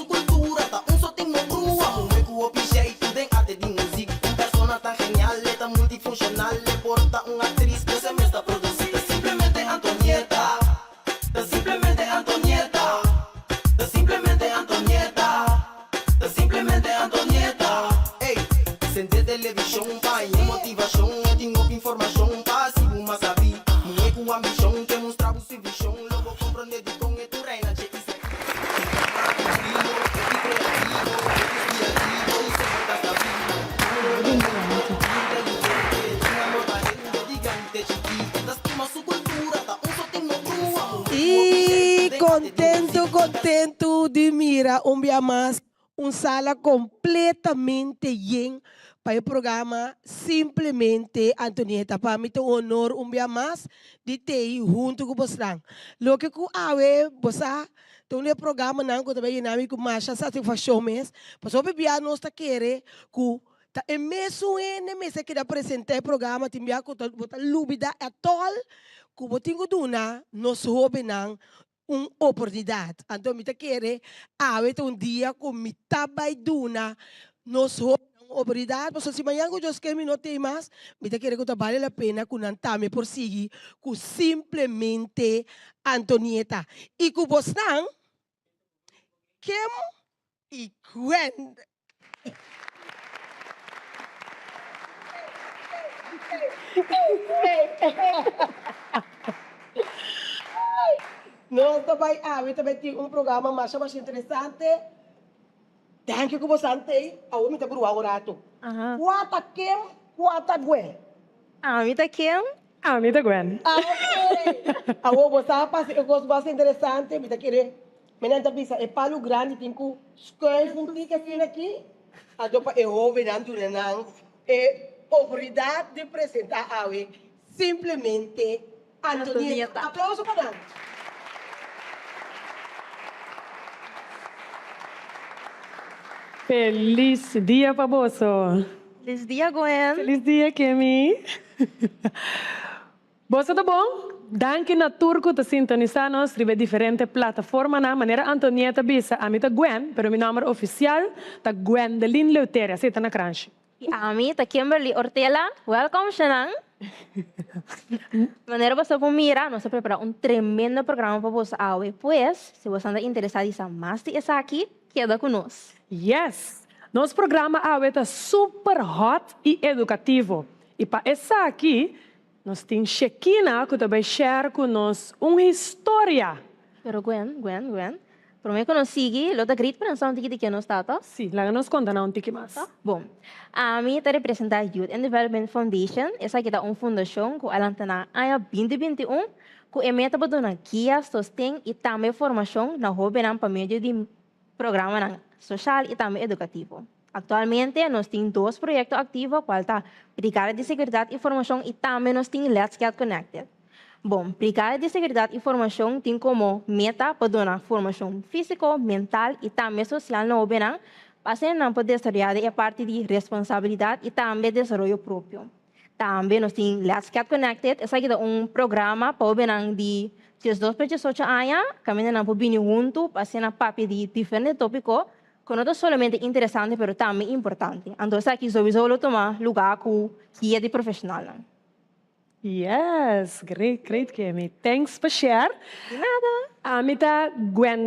su cultura, ta un soting mo brua. Un hueco jeito den arte de música. Un persona tan genial, tan multifuncional. Le porta una actriz que se me está produciendo. Simplemente Antonieta. Simplemente Antonieta. Simplemente Antonieta. Simplemente Antonieta. Ey, senté televisión, pa' y motivación. No tengo información, pa' si uma sabi. Muñeco ambición, que mostraba su visión. Luego comprende con tu reina, che, y se E contento de mira um dia mais, sala completamente llena para o programa Simplesmente Antonieta. Para mim, é um honor dia mais de ter junto com você. Lo que eu awe, você tem um programa não que também nami com mais satisfação mesmo. Mas o bebê nós está querendo que é mesmo que apresentar o programa, tem que botar lúbida a tol, que eu tenho duna, nós hobby não uma oportunidade. Então, me querer um dia com me tabai duna, nós hobby uma oportunidade, mas se amanhã eu já que me não tem mais, me querer que vale a pena que não tame por seguir, que simplesmente Antonieta. E que você não, Kim e Gwen. Nós também temos um programa mais interessante. Thank you por você. Eu me por agora. Quanta Kim, quanta Gwen. Amita Kim, Amita Gwen. Ok. Eu você eu gosto bastante interessante. Me querer. Menina bisa é palo grande tem que escolher um tique assim aqui. A dopa é jovem não é oportunidade de apresentar a simplesmente Antonieta. Aplauso para ela. Feliz dia para você. feliz dia, Gwen. Feliz dia, Kemi. Você tá bom? Danke na turco te sintonizarnos ribe diferente plataforma na maneira Antonieta bisa amita Gwen, pero mi nombre oficial ta Gwendoline Leuteria, sita na crunch. E Amita Kimberly Ortela, welcome, Shanang. Maneira você mira, nós preparamos tremendo programa para você hoje. Pues, se você está interessado em mais de isso aqui, queda conosco. Yes! Nosso programa hoje está super hot e educativo. E para essa aqui, nós temos Shekina que vai share com nós uma história. Pero Gwen, por mim que nós sigue, lo da great pensão de que nós está, tá? Sim, lá nos conta um pouquinho mais. Bom, a mim está representando Youth and Development Foundation. Essa aqui é uma fundação que ela está na ano 2021, que é meta para dar guias, sostém e também formação na hobby para meio de programa social e também educativo. Atualmente, nós temos dois projetos ativos, qual está Brigada de Seguridade e Formação e também nós temos Let's Get Connected. Bom, Brigada de Seguridade e Formação tem como meta para dar formação física, mental e também social na OBNAN, para não poder desarrollar a parte de responsabilidade e também desenvolvimento próprio. Também nós temos Let's Get Connected, esse aqui é programa para OBNAN de 2 para 18 anos, caminhando para vir junto, para na parte de diferentes tópicos, que não é somente interessante, mas também importante. Então, aqui só tomar lugar com guia de profissional. Yes, great, Kemi. Thanks for share. De nada. Amita Gwen,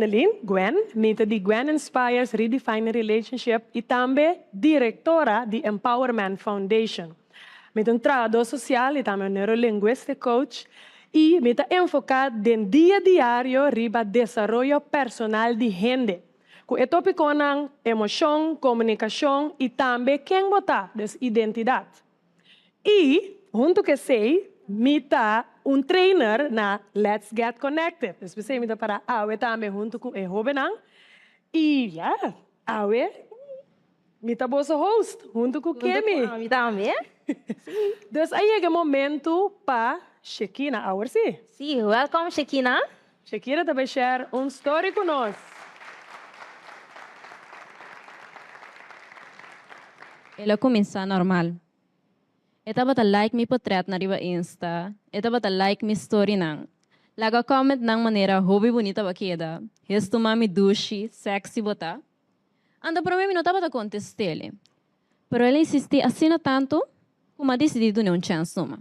mita de Gwen Inspires Redefining Relationship e também diretora de Empowerment Foundation. Mita um trabalhador social e também um neurolinguista coach e mita enfocada no dia a dia riba desenvolvimento personal de gente. Com o tópico ng emoção, comunicação e também quem botar dessa identidade. E, junto que sei, mita um trainer na Let's Get Connected. Especialmente mita para awe também junto com o Jovenang. E, awe, mita boa host, junto com Kemi. Junto também. Então, aí é o momento para Shekina, agora sim. Sim, welcome, Shekina. Shekina também share uma história conosco. Ela começa normal. Ita bata like mi portrait na riba Insta. Ita bata like mi story nang. Laga comment ng maneira hobby bonita ba queda. Resto mami dushi, sexy bota. Anda para mim não estava a contestar-lhe. Pero ele insistia assim tanto, como a decidido não chance numa.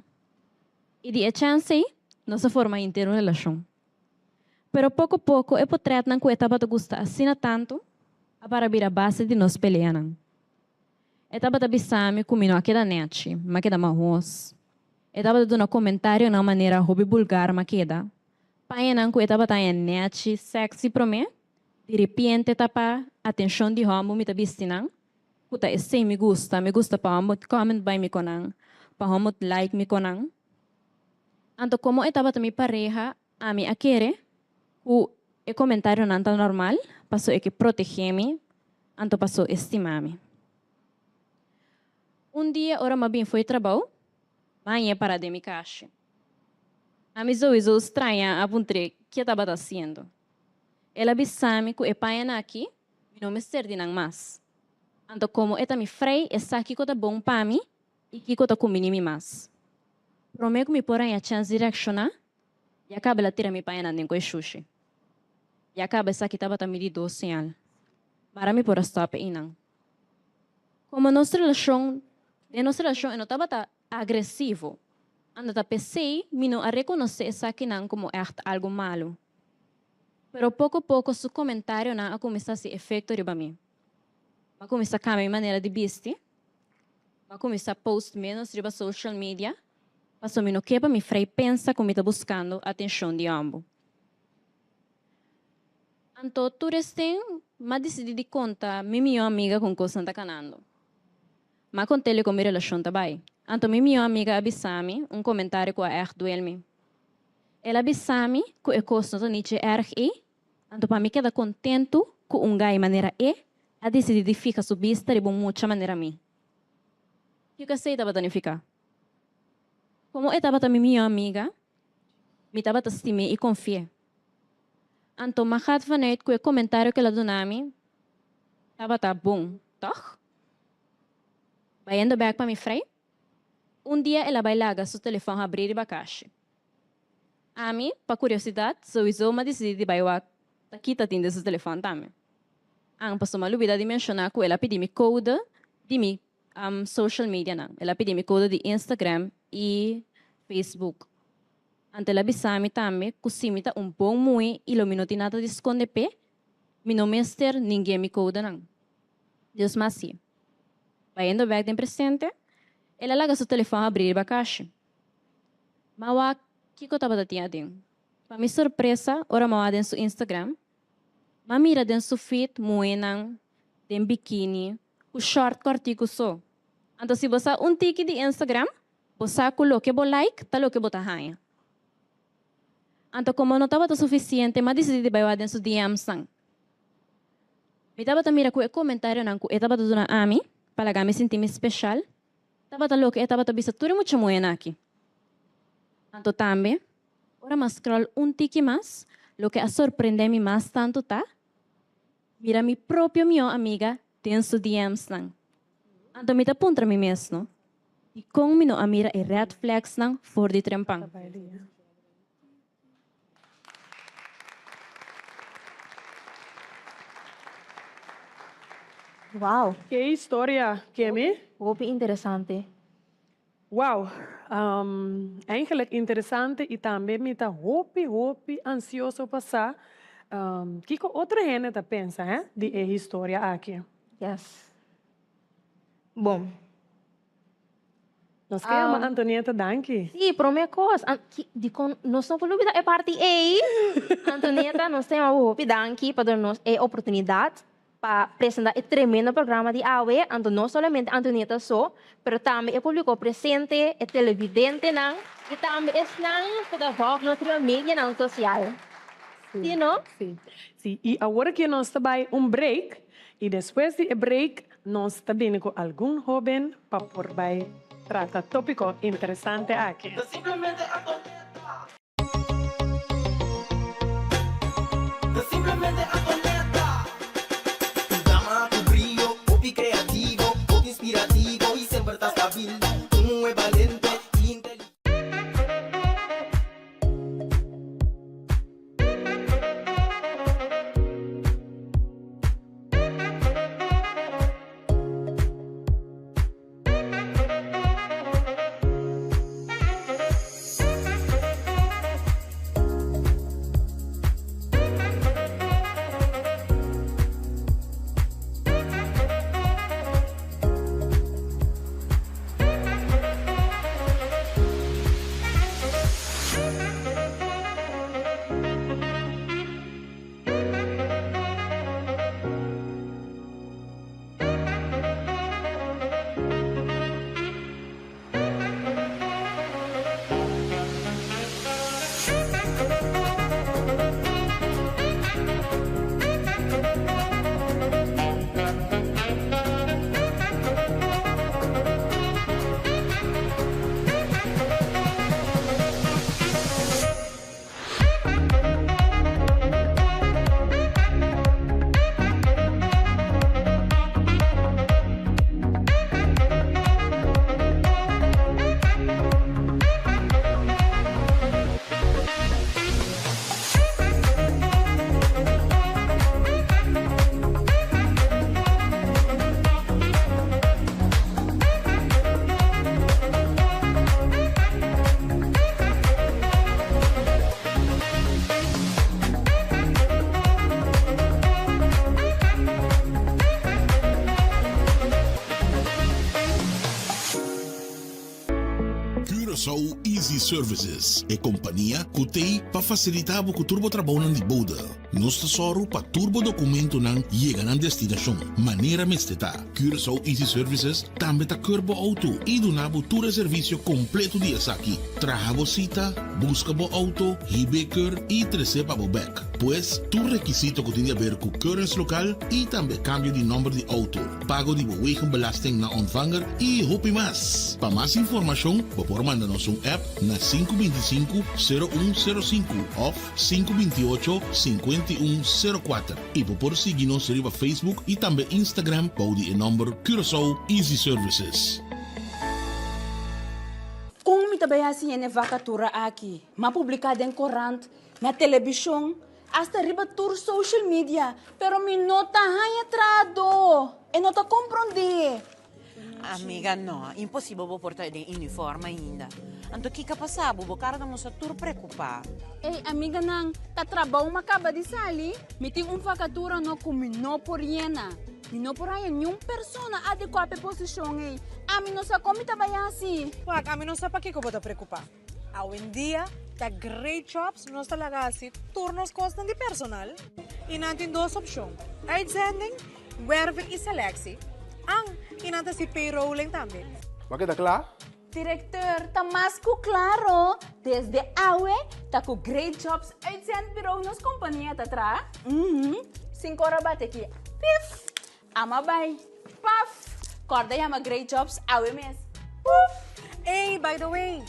E de chance, nossa forma de ter uma relação. Pero pouco a pouco, eu potret não que estava a gostar assim tanto, a para vir a base de nós peleando. Estava a bisame comigo aquela net, mas que da marros. Estava a dar um comentário na maneira hobby vulgar, mas que da. Pai não que estava a net sexy para mim. De repente, tapa atenção de homo me tabistinan. Kuta esse me gusta pa homo comment by me konang, pa homo like me konang. Anto como etapa também pareja, a mi aquere, o e comentário não tá normal, passou e que protege-me, anto passou estimar-me. Dia, ora mabim foi trabalho, manhã para de me caixa. A mi zoizo estranha a puntre que estava fazendo. Ela bisame que e paia aqui, não me serve nang mas. Anto como eta mi frei, essa aqui kota bom para mim, e que kota comini mi mas. Prometo me porém a chance de reaccionar, e acaba ela tira mi paia na nem coi sushi. E acaba essa aqui tava também de doce sinal. Para me por stop inang. Como nossa relação não estava agressivo, anda ta pensei, me não a reconhecer essa aqui não como algo malo. Pero pouco a pouco, seu comentário não começou a se efeito riba mim. Vai começar a cambiar maneira de vestir. Vai começar a post menos riba social media. Passou me no que para me frei pensa como está buscando a atenção de ambos. Então, tu restem, mas decidi de conta minha amiga com coisa está canando. Mas contei-lhe como a relação está bem. Então, minha amiga avisou-me comentário que é duelme. Ela avisou-me que a coisa não é então, para mim, queda contento com gai maneira a decidir de ficar sub vista de muita maneira a mim. O que eu sei estava a ficar? Como eu estava a minha amiga, me estava a estimar e confiar. Então, mahat vanet que o comentário que ela deu a mim estava bom, toch? Vai indo back para mim, frei? Dia, ela vai largar seu telefone abrir e bacaixa. A mim, para curiosidade, sou uma decidi de bailar. Aqui tá tendo esse telefone também. Ang passou uma lubida de mencionar que ela pediu me code de mi social media não. Ela pediu me code de Instagram e Facebook. Ante ela bisame também que se me tá bom muito e lo minuto nada de esconder pé, me não mester ninguém me code não. Deus macia. Vai indo back de presente, ela larga seu telefone abrir a caixa. Mawa que eu tava tendo? Para minha surpresa, ora mau dentro do Instagram, mira dentro do feed muenang, den biquíni, o short cortico só. Então se você tiki de Instagram, você coloca o like, tá lo que bota hanha. Então como não estava suficiente, mas decidi de baixar dentro do DM sang. Me tava mira com o comentário nang ko etaba dona ami, para me sentir especial. Tava lo que etaba bisa tudo muito muena aqui. Então também ora mas scroll tiki mais, lo que a sorprende-me mais tanto tá? Mira mi próprio minha amiga dentro de DMs nang. Então me tá puntra mi mesmo. E com mi no amira e red flags nang for di trempang. Wow, Que história, Kemi? hobby interessante. Wow, eigenlijk interessante e também me está hopi ansioso passar. Que outra gente tá pensa, de história aqui? Yes. Bom, Nós queremos Antonieta Danke. sim, promecos. Nós não podemos é parte A. Antonieta, nós temos o hobby danke para nós é oportunidade para apresentar o tremendo programa de AWE. Então, não somente Antonieta só, mas também o público presente, o televidente, e também para a nossa mídia social. Sim, não? Sim. Sim. E agora que nós estamos break, e depois do break, nós estamos com algum jovem para por vai tratar tópico interessante aqui. Simplemente Antonieta. Simplemente Antonieta. Tu drama, tu brillo, hobby creativo, hobby inspirativo y siempre estás stabil. Tú es valiente y inteligente. Curaçao Easy Services é companhia que tem para facilitar o turbo trabalho de boda. Nós tesoro para turbo documento não chega na destinação. Maneira mesteta. Curaçao Easy Services também tá curbo auto e do nabo todo serviço completo de aqui. Traga cita, busca bo auto, hibeker e receba bo back. Pois tu requisito que tem a ver com currency local e também cambio de número de auto. Pago de wegenbelasting na ontvanger e hopi mais. Para mais informação, por mandar-nos app na 525-0105 ou 528-5104. E por seguir-nos no Facebook e também Instagram para o número Curaçao Easy Services. Kung mitabayasi yan vakatura aqui, mapublicada em corante, na televisão, hasta riba tour social media, pero mi nota hanya trado, e nota compreende. Amiga, no, impossível vou portar de uniforme ainda. Anto que passava, vou cara da moça tur preocupar. Ei, amiga nang, ta trabaho makaba di sali, miting vakatura no kumino por yena. Não por aí nenhuma persona adequada para a posição aí. A mim não sabe como mitabayasi. Wag, a mim não sabe para que eu vou te preocupar. Hoje em dia, tá great jobs, nós talaga assim, turnos costam de personal. E não tem duas opções. Uitzending, werving e selectie. E não tem si payrolling também. Bakit akla? Diretor, tá mais que claro. Desde awe, tá com great jobs, uitzend bureau nos companhia tá tra. 5 horas bate aqui. Pif! Ama bay. Paf! Corda yama great jobs, awe mes. Puf! Hey, by the way,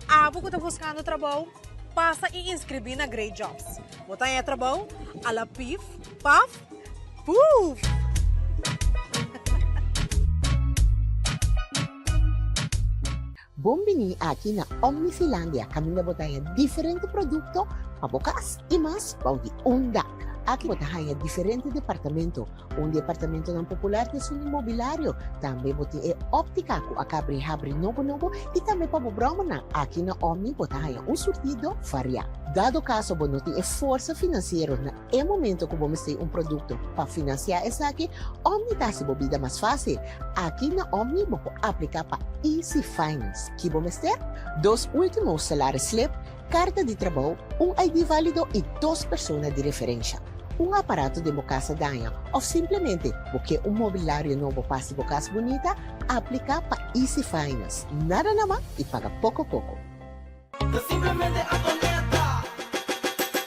abo ko tá buscando trabalho, passa e inscrever na Great Jobs. Botar em trabalho, ala pif, paf, puf! Bombini aqui na Omnifilandia, kami na botaya diferente produto, pabukas e mas paudi unda. Aqui botaya diferente departamento. Departamento ng popular de sun imobiliário. Também boti óptica ko akabri novo e também pabubroma na aqui na Omni botaya surtido faria. Dado caso bonuti força financeiro na momento que vamos ter produto para financiar essa aqui, Omni tá se bobida mais fácil. Aqui na Omni vou aplicar para Easy Finance. Que vamos ter 2 últimos salários slip, carta de trabalho, ID válido e 2 pessoas de referência. Aparato de casa danha ou simplesmente porque mobiliário novo passe casa bonita, aplica para Easy Finance. Nada naman e paga pouco. Simplemente Antonieta.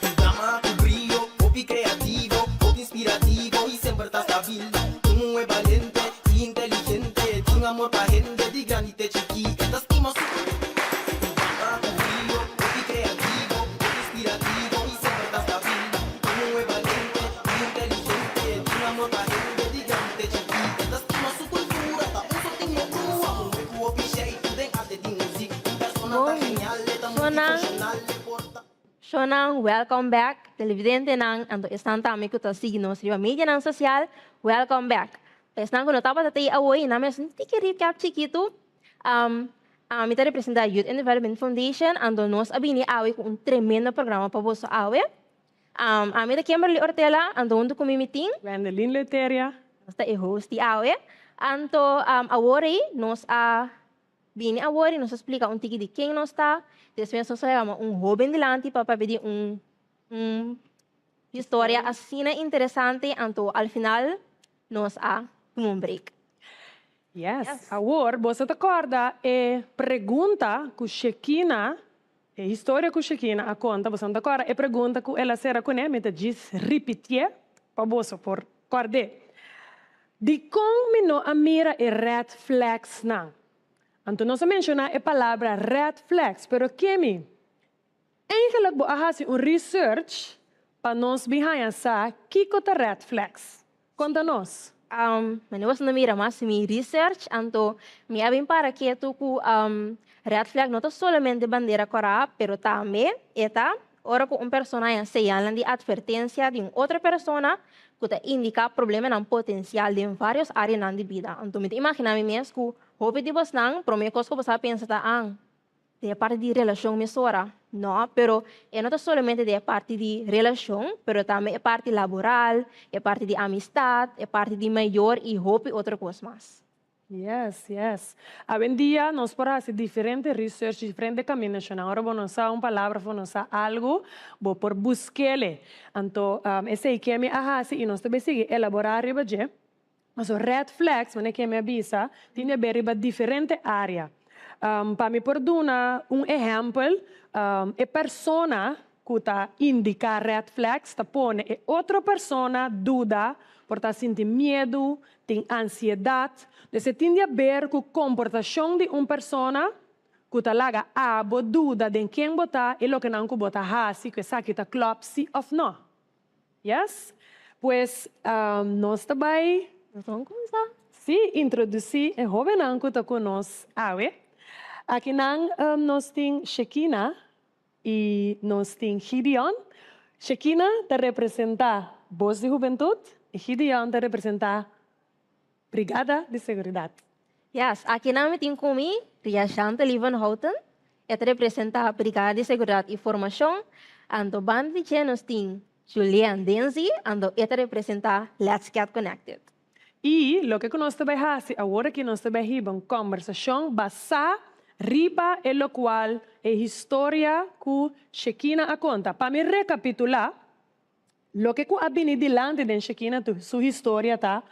Tu dama, tu brillo, hobby creativo, hobby inspirativo y siempre estás stabil. Tú es valiente y inteligente, tiene amor para gente de grande y chiqui. Estás como su. Tu dama, tu brillo, hobby creativo, hobby inspirativo y siempre estás stabil. Tú es valiente y inteligente, tiene amor para gente de grande y chiqui. Estás como su cultura, ta un sorting mo crua, un hueco oficial, tu den arte de música. Persona tan genial, tan multifuncional, le porta. Shonang, welcome back. Televidente nang anto isang tami ko ta signo sa media nang social. Welcome back. Pesnang ko notapa tatay away namin tiki recap chiquito. Mita representa Youth and Development Foundation ando nos abini awe com tremendo programa para você awe. Amita Kimberly Ortela ando undo com meeting. Gwendolyn Leteria. Nasta host di awe. Anto awori nos bini awori nos explica un tiki de quem nos está. Después nos leva joven delante para pedir história assim interessante, então al final nos um break. Yes. Agora, você te acorda pergunta que Shekina, história que Shekina a conta, você te acorda, pergunta que ela será com ele, me diz repetir para você por acordar. De como não a mira red flags não. Então, nós mencionamos a palavra red flags, pero Kemi, eigenlijk vou fazer research para nós behind essa que é red flags. Conta-nos. Mas não mira mais mi research, então me abem para que tu red flag não é somente bandeira cora, pero também eta ora que personagem señalan de advertência de outra pessoa que te indica problema não potencial de várias áreas na vida. Então, me imagina mesmo que houve de você não, para mim coisa que você pensa de parte de relação mesora, não, pero não é somente de parte de relação, pero também é parte laboral, é parte de amistade, é parte de maior e houve outra coisa mais. Yes, yes. Hoy en día nos podemos hacer diferentes research, diferentes caminos. Ahora vamos a usar una palabra, vamos a usar algo, vamos por buscarle. Entonces, ese que me hace y nos debe seguir elaborar riba je. Also red flags, wanneer que me avisa, tiene que ver diferentes áreas. Para me por dar un ejemplo, a persona que está indica red flags, está pone outra persona duda, por estar sintiendo miedo, tem ansiedade. Entonces, tiene que ver con la comportación de una persona que está laga abo duda de quem botar e lo que não bota hasi, que sabe que está klopt, sí of no. Yes? Pues, nós também Vamos começar. sim, introduzir o jovem que está conosco. Aqui nós temos Shekina e nós temos Gideon. Shekina te representa Voz de Juventude e Gideon te representa Brigada de Seguridade. Yes, aqui namin tem comigo Ria Chante Livenhouten. Ela representa a Brigada de Seguridade e Formação. Ando banda de nós tem Julian Denzi. Ando ela representa Let's Get Connected. E lo que nós também fazemos agora que nós também temos uma conversação basada riba e lo qual é história que Shekina a conta. Para me recapitular, lo que ha venido delante de Shekina, sua história tá,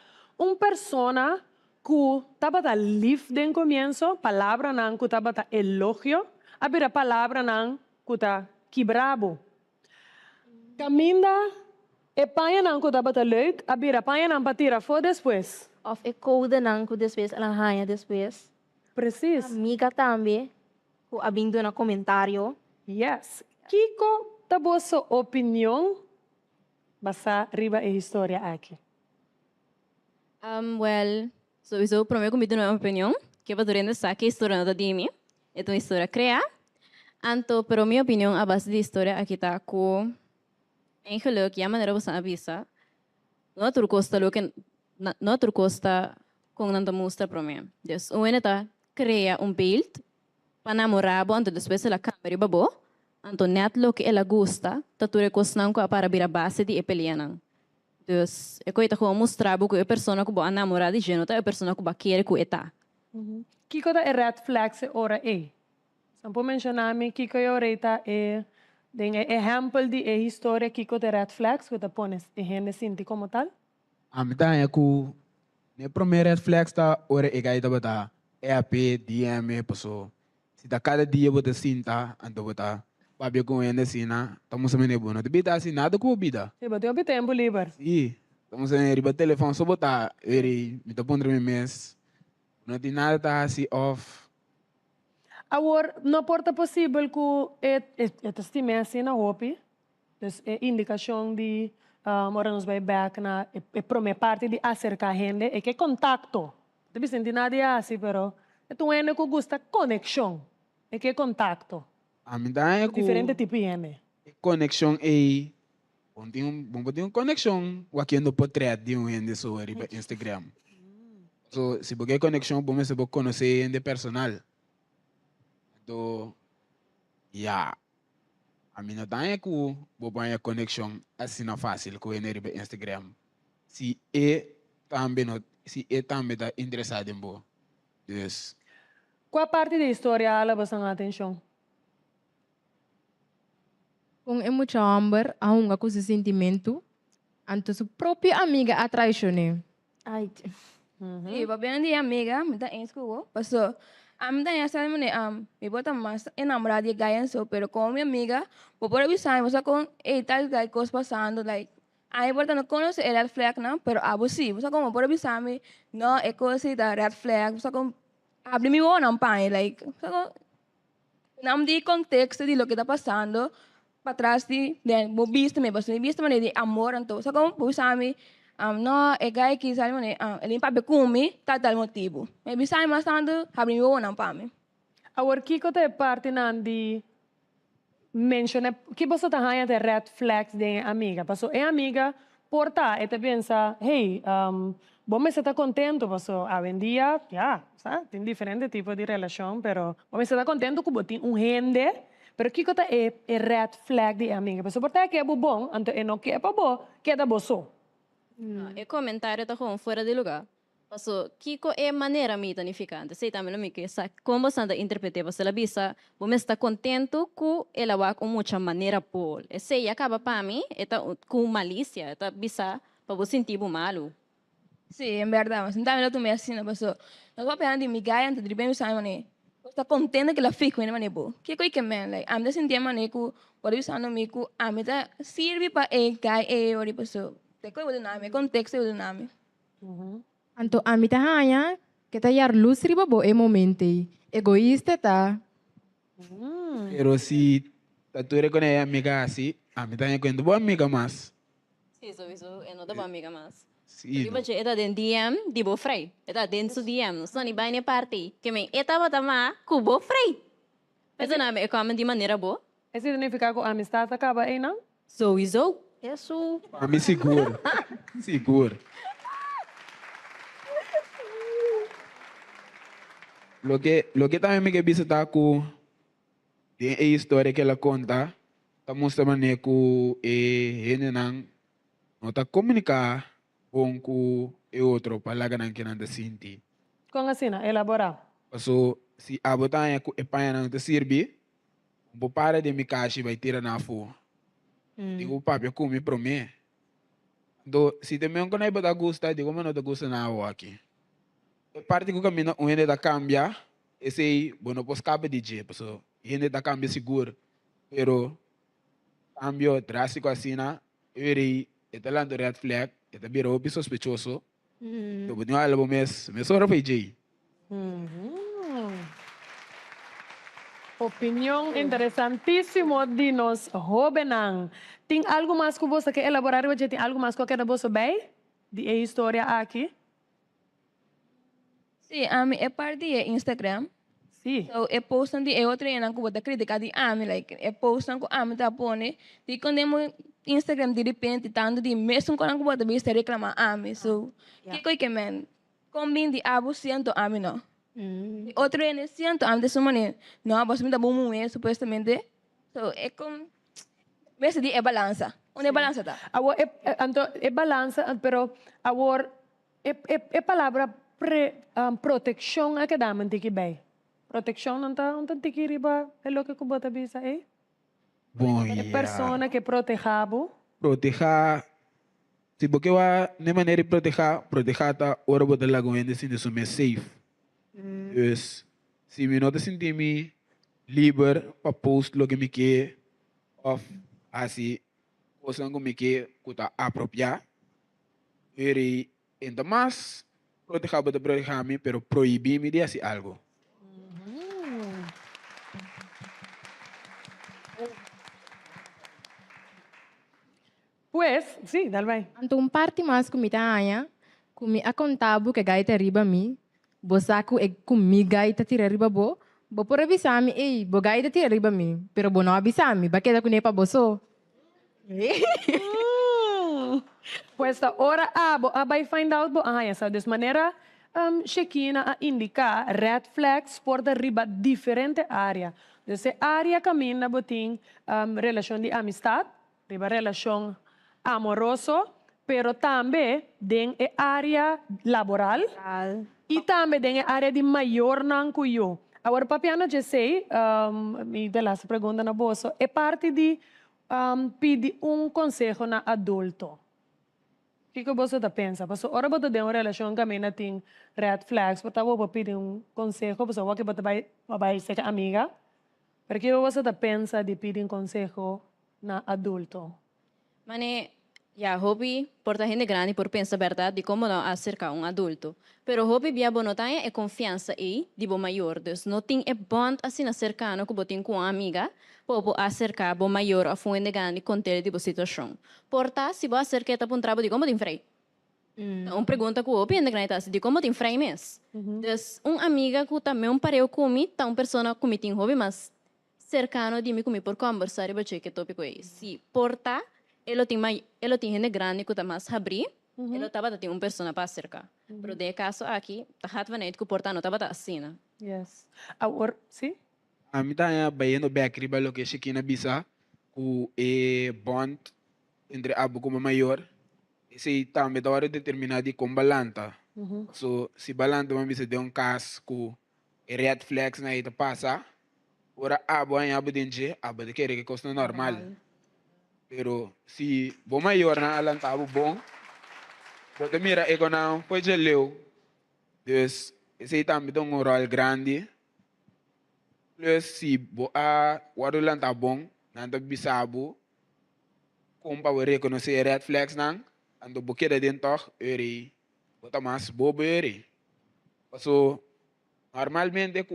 persona que estava livre de começo, palavra não que estava elogio, a palavra não que está quebrado. Caminda e paia não que estava leuk, a paia não para tirar fora depois. Of e code nang ko depois, ela hanha depois. Precis. Amiga também, que abrindo na comentário. Yes. Kiko, tabo sua opinião basa riba a história aqui? Well, sowieso para mim comigo não é uma opinião, que vai durante essa que a história não de mim, é uma história criada. Então, para minha opinião, a base da história aqui está com em geluk, a maneira você avisa, não é costa lo que não é costa com não mostra para mim. Então, o ene cria build para namorar, então depois ela câmera babo, então net lo que ela gosta, tature costa não para vir a base de epelianan. Então, é coisa que eu mostrar que a pessoa que vai namorar de gênero, é a pessoa que vai querer que está. Kiko é red flags ora é. Sampo mencionar-me Kiko é oreta é den exemplo de história Kiko de red flags que te pones e gente sinti como tal. A mim tá é que ne primeiro red flags tá ora é gaita bata EAP DM pessoa. Se tá cada dia bota sinta ando bota papi com ele sina, estamos a bom. Não bita assim nada com bida. E bateu o tempo livre. Sim, estamos a riba telefone só botar ele me tá pondo mês. Não tem nada tá assim off. Agora, não porta possível que é testemunha assim na hopi, é indicação de ora nos vai back na é prome parte de acercar gente, é que contacto. Deve sentir nada assim, pero é tu ene que gosta conexão, é que contacto. A mim dá é que diferente tipo de ene. Conexão é bom tem uma conexão, o aqui no portrait de ende sobre Instagram. So, se você conexão, bom você pode conhecer ende personal. Então, a mim não é que vou pôr a conexão assim na fácil com o Instagram. Se é também está interessado em você. Yes. Qual parte da história ela você tem atenção? Kung é muito amor, há com esse sentimento, então sua própria amiga a traicionou. Ai, Sì, va bene di amiga, mi da in school, passo. Da ya sa mo mi bota mas enamorada de guy so, pero como mi amiga, por avisar, você com tal guy cos passando, like, aí bota não conhece el red flag não, pero sim, você como por avisar me, não é coisa da red flag, você com abre mi mão não pai, like, você com não di contexto de lo que está passando, para trás de visto me, mas visto de amor, então você como por avisar me no, é guy que sabe né, ele para becomer tal motivo. Mas bisa mais tanto, abrir o não para mim. Agora Kiko te parte não de mencionar que você tá ganhando de red flags de amiga, passou é amiga porta e te pensa, hey, vamos estar contento, passou a vendia, sabe, tem diferente tipo de relação, pero vamos estar contento que botin gente, pero Kiko te é red flag de amiga, passou porta que é bom, então é não que é para bom, que é da bosso. E comentário está com fora de lugar. Paso, kiko é maneira mi tanificante. Sei também mi que sa como santa interprete você la bisa, você está contento com ela wa com muita maneira por. E sei acaba para mim, eta com malícia, eta bisa para você sentir malo. Sí, en verdad, mas también lo tomé así, ¿no? Pasó. No voy a pegar de mi gaya, antes de mi sabe, mané. Está contenta que la fico, mané, bo. ¿Qué coi que men, like, am de sentir mané ku, por eso no me ku, am de sirve para el gaya, ori pasó. Te coi de name, contexto de name. Anto amita hanya, kita yar luz riba bo e momente. Egoísta tá. Pero si tu eres con ella amiga así, a mí también cuento, boa amiga más. Sim, isso é não dá para amiga mais. Sí, Diba che eta den DM, dibo frei. Eta den su DM, no sani bine party. Que men eta bata ma kubo frei. Essa não é como de maneira boa. Esse significa que a amistade acaba aí, não? Sowieso. Isso. A mí seguro. Seguro. Lo que también me que visita con de história que ela conta, tá mostrando que ele não tá comunicar com o outro para que não te sente. Com assim, elaborar. So, se a botanha que é para não te servir, vou parar de me caixa vai tirar na fo. Digo, papi, eu comi para mim. Do, se também não vai gostar, digo, mas não te gosta na água aqui. A parte que o caminho, o ende da cambia, esse aí, bom, não posso caber de jeito, so, ende da cambia seguro, pero cambio drástico assim, na, eu irei, está lá no red flag, está bem roubo sospechoso, eu vou dizer, algo mês só foi jei. Opinião interessantíssimo de nós, Robenang. Tem algo mais que você quer elaborar? Você tem algo mais que quer você bem? De história aqui? Sí, é parte de Instagram. Sí. So, postan de outra e não cuba crítica de like, postan com tá pone, de quando Instagram de repente tanto de mesmo quando cuba de vista reclamar so, que coi que men, combin de abo siento não. Outro é siento de sua maneira, não, você me dá bom momento supostamente, so é com, vê de balança, onde balança tá? Agora é balança, pero agora é palavra proteção é que dá man tiki bem. Proteção não tá tiki riba é lo que kubo bisa Bom, é persona que protejabo. Proteger, se você vai de maneira de proteger tá, ora botar lá com ele, se isso é safe. Dus, se me não te sentir me livre para post lo que me quer, of assim, coisa que me quer, que tá apropriar, e ainda mais proteger para proteger-me, pero proibir-me de fazer algo. Pues, sí, dale bem. Anto parte mais comida hanya, kumi akontabo que gaita riba mi, bosaku e kumi gaita tira riba bo por avisami, bo gaita tira riba mi, pero bo não avisami, bakeda ku nepa boso. Pues ahora vai find out bo essa de maneira Shekina a indicar red flags por da riba diferente área. Dessa área caminha botin relação de amistad, riba relação amoroso, pero também den área laboral e também den área de maior não cuyo. Agora papiano já sei, me dá essa pergunta na bolsa, é parte de pedir conselho na adulto. O que você pensa? Porque ora você tem uma relação que não tem red flags, porque você pedir conselho, porque você vai ser amiga. Por que você pensa de pedir conselho na adulto? Mane, ya hobby porta gente grande por pensar verdade de como não acercar adulto. Pero hobby via bonotanya é confiança e de bo maior. Dus não tem é bond assim cercano que botin com uma amiga, popo acercar bo maior a fuende grande com tele de bo situação. Porta se bo acercar tá trabo de como tem frei. Pergunta que o hobby ainda grande tá de como tem frei mes. Dus amiga que também pareu comigo, tá persona comigo tem hobby mas cercano de mim comigo por conversar e bater que tópico é. Se porta ele tem gente grande que tá mais abrir, ele tava tem persona para acercar. Pero de caso aqui, tá hatvanet que porta não tava assim, né? Yes. Agora, sim? A mim tá baiano back riba lo que Shekina bisa, o bond entre abo como maior, esse também da hora determinada com balanta. So, si balando man bisa de um caso com red flags na ita passa, ora abo em abo dinje, abo de querer que custa normal. Pero si bom maior na alantabo bom, você mira ego não foi de leu. Dus esse aí também tem rol grande. Plus si bo a wadulan ta bom, nanda bisabo, kumpa we reconhecer red flags nang, ando bukida din toch, eri, bota mas bobo eri. So, normalmente,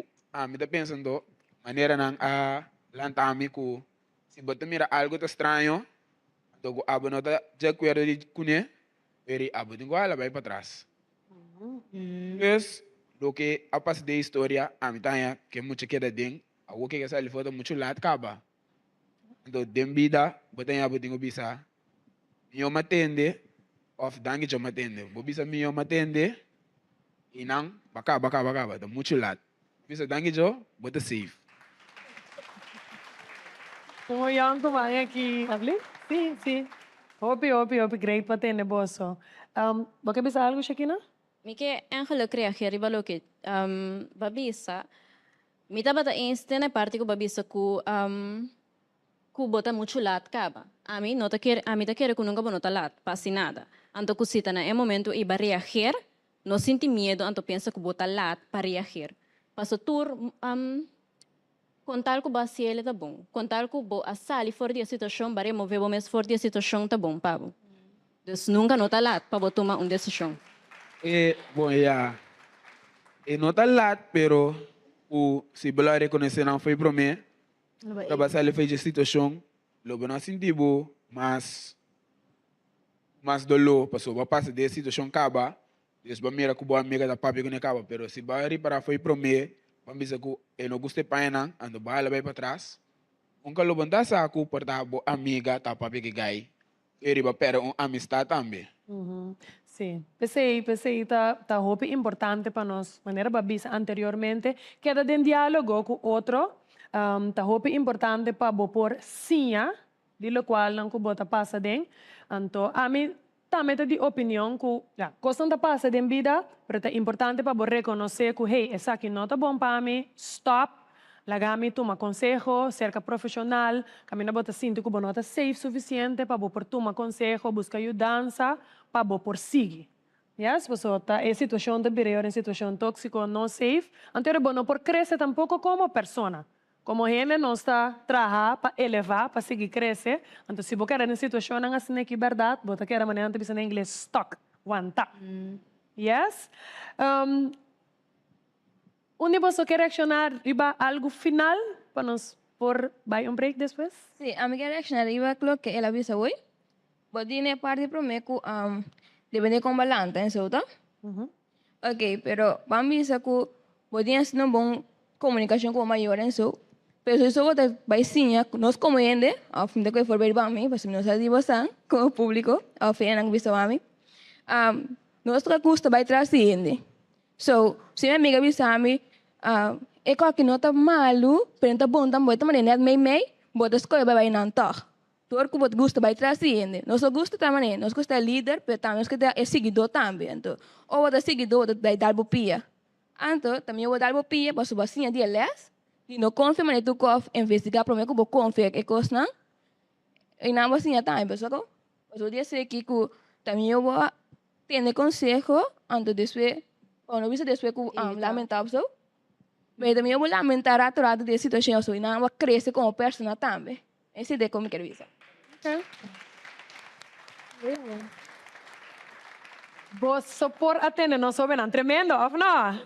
me está pensando, maneira nang lantami ku, si bota mira algo tá estranho, ando go abo nota, já cuero de cunhe, eri abo dingo ala vai para trás. Plus, lo que a pas de história, a mim tá que muito queda ding, a o que essa ele foto muito lá acaba. Então, dem vida, botem a botinho bisa, eu matende, of dangue eu matende, bo bisa eu matende, e não, bacaba, tá muito lá. Bisa dangue eu, bota safe. Como yang kumaya aqui, Lovely? Sim. Hopi, great patene boso. Baka bisa algo, Shakina? Mike eigenlijk reageren ba lo que babisa mita bata inste na parte ko babisa ku bota mucho lat kaba a mí no te quiere a mí te quiere ku nunca bonota lat pasi nada anto kusita na momento iba reagir no sinti miedo anto piensa ku bota lat para reagir paso tur contar ku basiele tá bom contar ku bo asali for dia situação bare mover mes for dia situação tá bom pabo dus nunca nota lat para tomar uma decisão. Bom, não tá lá, pero se bela reconhecer não foi para mim, trabalhar ele fez a situação, logo não senti bom, mas dolor, passou, vai passar dessa situação acaba, depois vai mirar com boa amiga da papi que não acaba, pero se vai reparar foi para mim, vamos dizer que eu não gostei para não, ando bala vai para trás, logo não saco para boa amiga da papi que gai, ele vai perder amistade também. Sim, pensei tá roupa importante para nós, maneira babisa anteriormente, queda de diálogo com outro, tá roupa importante para por sinha, de lo qual não que bota passa den, então a mim também tá de opinião que, coisa tá passa den vida, mas tá importante para reconhecer que, hey, essa aqui não tá bom para mim, stop, lagami toma consejo, cerca profissional, camina bota sinto que não tá safe suficiente para por tomar consejo, buscar ajudança, para por seguir. Yes, pessoa tá em situação de perigo, em situação tóxica, não safe, então não por crescer tampouco como pessoa. Como gente não está trabalhando para elevar, para seguir crescer, então se você quer em situação assim que verdade, você quer maneira de em inglês stuck, aguenta. Yes. Onde você quer reaccionar? Iba algo final para nos por vai break depois? Sí, a mí que reaccionar iba lo que él avisa hoy. Vos tiene parte para mí que depende con balance, ¿en serio? Ok, pero vamos a decir que vos tienes una buena comunicación con mayor en eso. Pero si eso vos vais sin nos comende, a fin de que for ver para mí, pues no se digo san como público, a fin de que visto para mí. Nuestra gusto va a trascender. So, si mi amiga avisa a mí, é que não está malo, pero está bom também, também não é meio, bota escolha vai não tá. Tudo que você gosta vai trazer, nós gosta também, nós gosta líder, mas também nós gosta seguidor também, então, ou você seguidor vai dar bopia, então também eu vou dar bopia, mas o assim de les, e não confia mas tu cof investigar para mim que vou confiar que coisa não, e não assim também, pessoal, mas o dia sei que também eu vou ter conselho, então depois, quando você depois que lamentável mas também eu vou lamentar a toda a situação, e não vou crescer como pessoa também. Esse é como quero dizer. Vos sopor atender, nos jovenan tremendo, of no?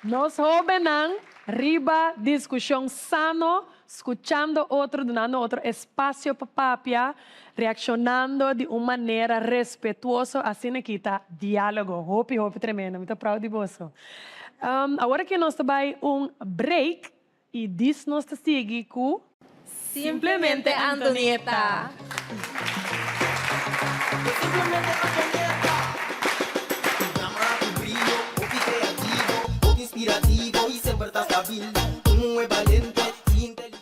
Nos jovenan riba discusión sano, escuchando otro, dando otro espacio para papia, reaccionando de una manera respetuosa, así ne quita diálogo. Hopi tremendo, muito proud de vos. Agora que nós vai break e diz nós sigue com Simplemente Antonieta. Simplemente Antonieta. Programa tu brillo, poco creativo, poco inspirativo y siempre estás hábil. Muy valiente y inteligente.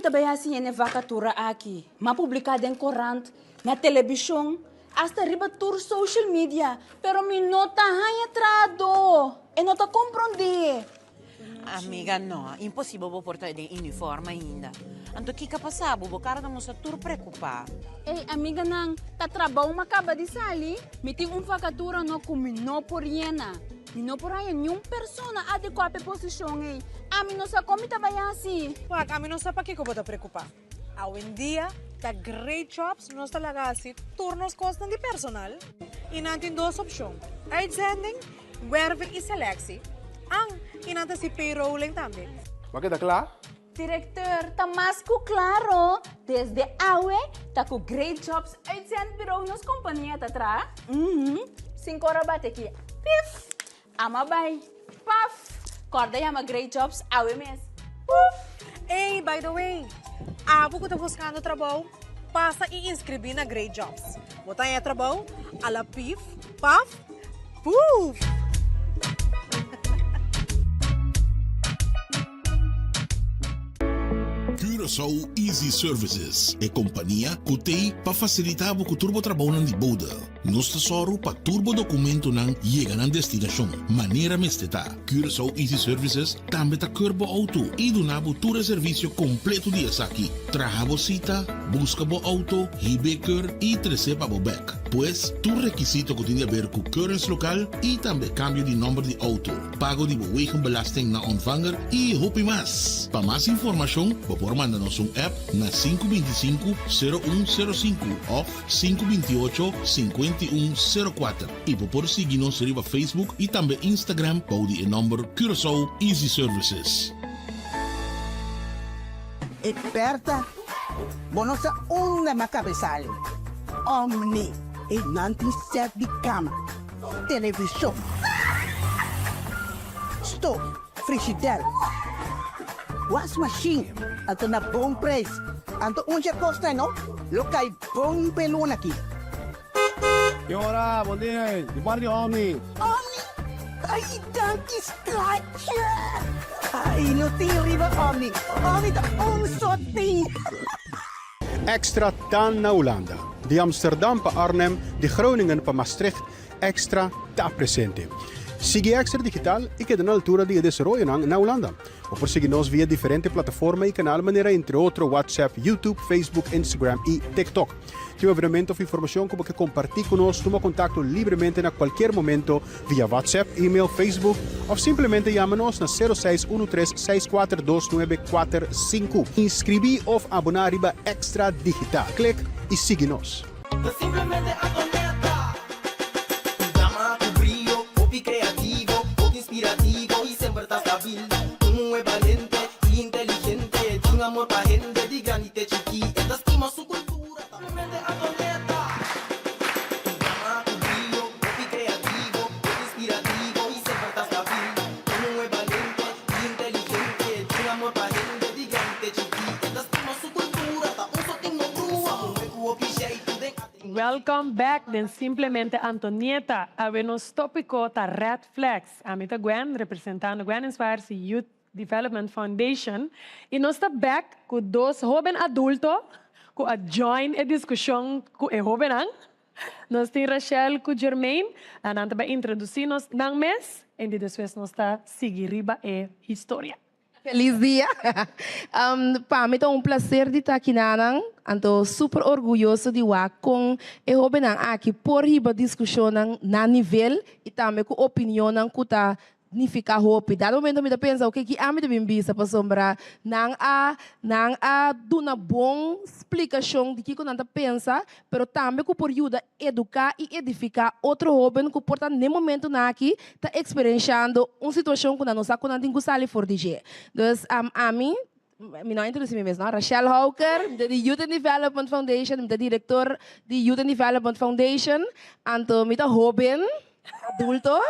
também assim em vacatura aqui. Mas publicada em corrente, na televisão, hasta riba tour social media. Pero mi nota hanya trado. E nota compreende. Amiga, no, impossível vou portar de uniforme ainda. Anto que passava, vou cara da moça tur preocupar. Ei, amiga nang, tá trabalho acaba de sair. Me tem vacatura no comino por iena. E não por aí nenhuma pessoa adequada para a posição. A mim não sabe como trabalhar assim. Wag, a mim não sabe para que eu vou te preocupar. Hoje em dia, tá great jobs, nós talaga assim, turnos costam de personal. E não tem duas opções. Uitzending, werving e selectie. E não tem payrolling também. Bakit akla? Diretor, tá mais que claro. Desde hoje, tá com great jobs uitzendbureau nas companhias atrás. 5 horas bate aqui. Pif! Ama bay. Paf! Corda yama great jobs hoje mês. Hey, by the way, abo que tá buscando trabalho, passa e inscrever na Great Jobs. Botar em trabalho, ala pif, paf, puf! Curaçao Easy Services é companhia que tem para facilitar o turbo trabalho de boda. Nós tesoro para turbo documento não chega na destinação. Maneira mesteta. Curaçao Easy Services também está curbo auto e do nabo todo serviço completo de aqui. Traga cita, busca bo auto, hibeker e receba bo back. Pois, tu requisito que tem a ver com currency local e também cambio de número de auto. Pago de wegenbelasting na ontvanger e hopi mais. Para mais informação, por mandar-nos app na 525-0105 ou 528-5104 e por seguir-nos no Facebook e também Instagram para o número Curaçao Easy Services. Experta, bonosa una macabezal. Omni, e nanti set di cama. Televisão. Stove, frigidaire. Wash machine, ato na bom preço. Anto unja costa, no? Lokay bom pelon aqui. Senhora, bom dia. De parte de Omni. Omni? Ay, danke, scratcher. Ay, não tem riba Omni. Omni tá só tem. Extra TAN na Holanda. De Amsterdam para Arnhem, de Groningen para Maastricht. Extra está presente. Sigue Extra Digital e queda na altura de desarrollo na Holanda. O por seguir-nos via diferentes plataformas e canal maneira, entre outros WhatsApp, YouTube, Facebook, Instagram e TikTok. Tem veramente informação que você compartilhar conosco, toma contato livremente a qualquer momento via WhatsApp, e-mail, Facebook ou simplesmente chama-nos na 0613-642-945. Inscrevi ou abonar riba Extra Digital. Clique e siga-nos. Simplemente Antonieta. Un drama, tu brillo, hobby creativo, hobby inspirativo y siempre estás stabil. Un muy valiente y inteligente, de un amor pa' gente, de grande chiquita, te estima su cultura. Simplemente Antonieta. Un drama, tu brillo, hobby creativo, hobby inspirativo y siempre estás stabil. Un muy valiente y inteligente, de un amor pa' gente, de grande chiquita, te estima su cultura. Ta un sotingo crua, un hueco jeito de. Welcome back, then Simplemente Antonieta. Habemos tópico ta Red Flags. Amita Gwen, representando Gwen Inspires Youth Development Foundation. E nós está back com dois jovens adultos que a join a discussão com o jovem. Nós temos Rachel com Jermaine. A nós vai introduzir-nos nang mês. E depois nós está seguir riba a história. Feliz dia! Para mim é prazer de estar aqui nanang. Estou super orgulhoso de estar com o jovem aqui por riba discussão na nível e também com opinião que está significa hope. Dado momento me pensa o que a mim também bisa para sombra nang a do na bom explicação de que quando anda pensa, pero também que por ajuda educar e edificar outro jovem que porta nem momento na aqui está experienciando uma situação que não sabe quando tem que for dizer. Então a mim não introduzi mim mesmo, Rachel Hawker, da Youth and Development Foundation, da diretor da Youth and Development Foundation, anto me da jovem adulto,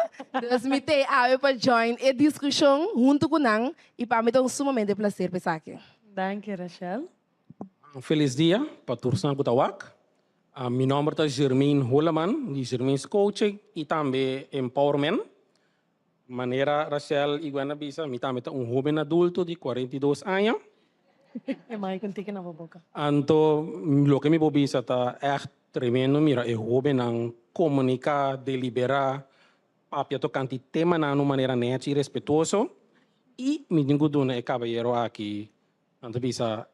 dus me te para join a discussão junto com nang e para mim é sumamente prazer pensar aqui. Danke, Rachel. Feliz dia para todos que estão aqui. Meu nome é Jermaine Holleman, de Jermaine's Coaching e também Empowerment. Maneira, Rachel, igual na bisa, eu também sou jovem adulto de 42 anos. Mas contigo na boca. Anto, lo que me bobisa tá echt tremendo, mira, é joven não comunicar, deliberar, papia tocante tema na maneira neta e respeitoso. E me digo do né caballero aqui, anto bisa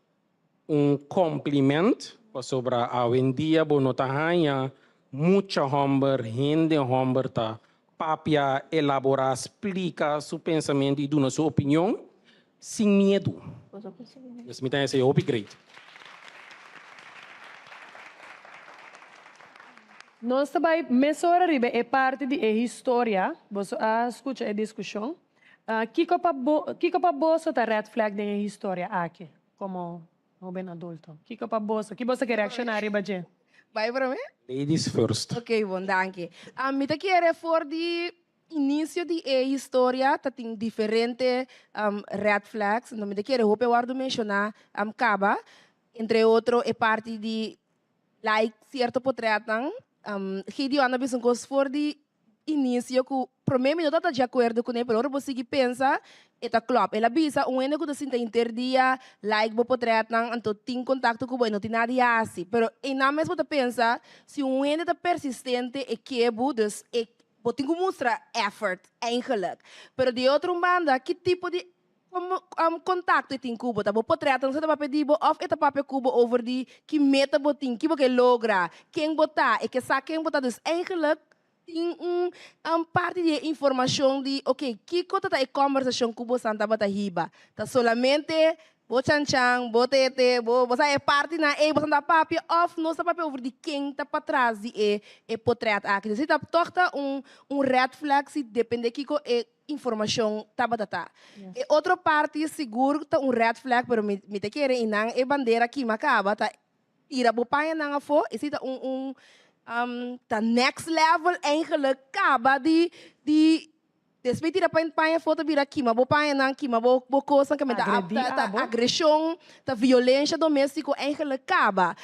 cumprimento sobre a dia bonota hanya mucha homber, gente homber tá papia elaborar, explica seu pensamento e dona sua opinião sem medo. Isso me tem esse upgrade. Nós também, mesora ribe, é parte de história. Você escuta a discussão. Kiko pa boso ta red flag de história aqui, como jovem adulto. Kiko pa boso, que você quer reaccionar riba je? Vai para mim? Ladies first. Ok, bom, danke. Me te quero for de início de história, tá tem diferente red flags. Então me te quero hope guardo mencionar caba, entre outro é parte de like certo potretan. Que dio anda bisung kos for de início que primeiro minuto tá de acordo com ele, pero você que pensa eta klop. Ela bisa ene que sinta interdia like bo potretan, anto tem contato com não tem nada assim. Pero em na mesmo tá pensa se ene tá persistente e quebo dus e botem que mostrar effort eigenlijk. Pero de outro banda que tipo de contato tem cubo, tá bom? Potretan sa tá pedir of eta papel cubo over die que meta botin, que porque logra, quem botar e que sa quem botar dus eigenlijk tem parte de informação de, ok, que conta tá e conversação cubo santa bata hiba, tá solamente bo chanchan, bo tete, bo é parte na e botando papel of não sa papel over de quem tá para trás de e potret aqui. Se tá torta red flag se depende que é informação tabatata. Yes. E outra parte seguro tá red flag, pero me te quer inang e bandeira aqui macaba tá ira bopaia nanga fo, e se tá tá next level eigenlijk acaba de después tira paia foto vira aqui, mas bopaia nang aqui, mas bo coisa que me tá agressão, tá violência doméstica eigenlijk acaba.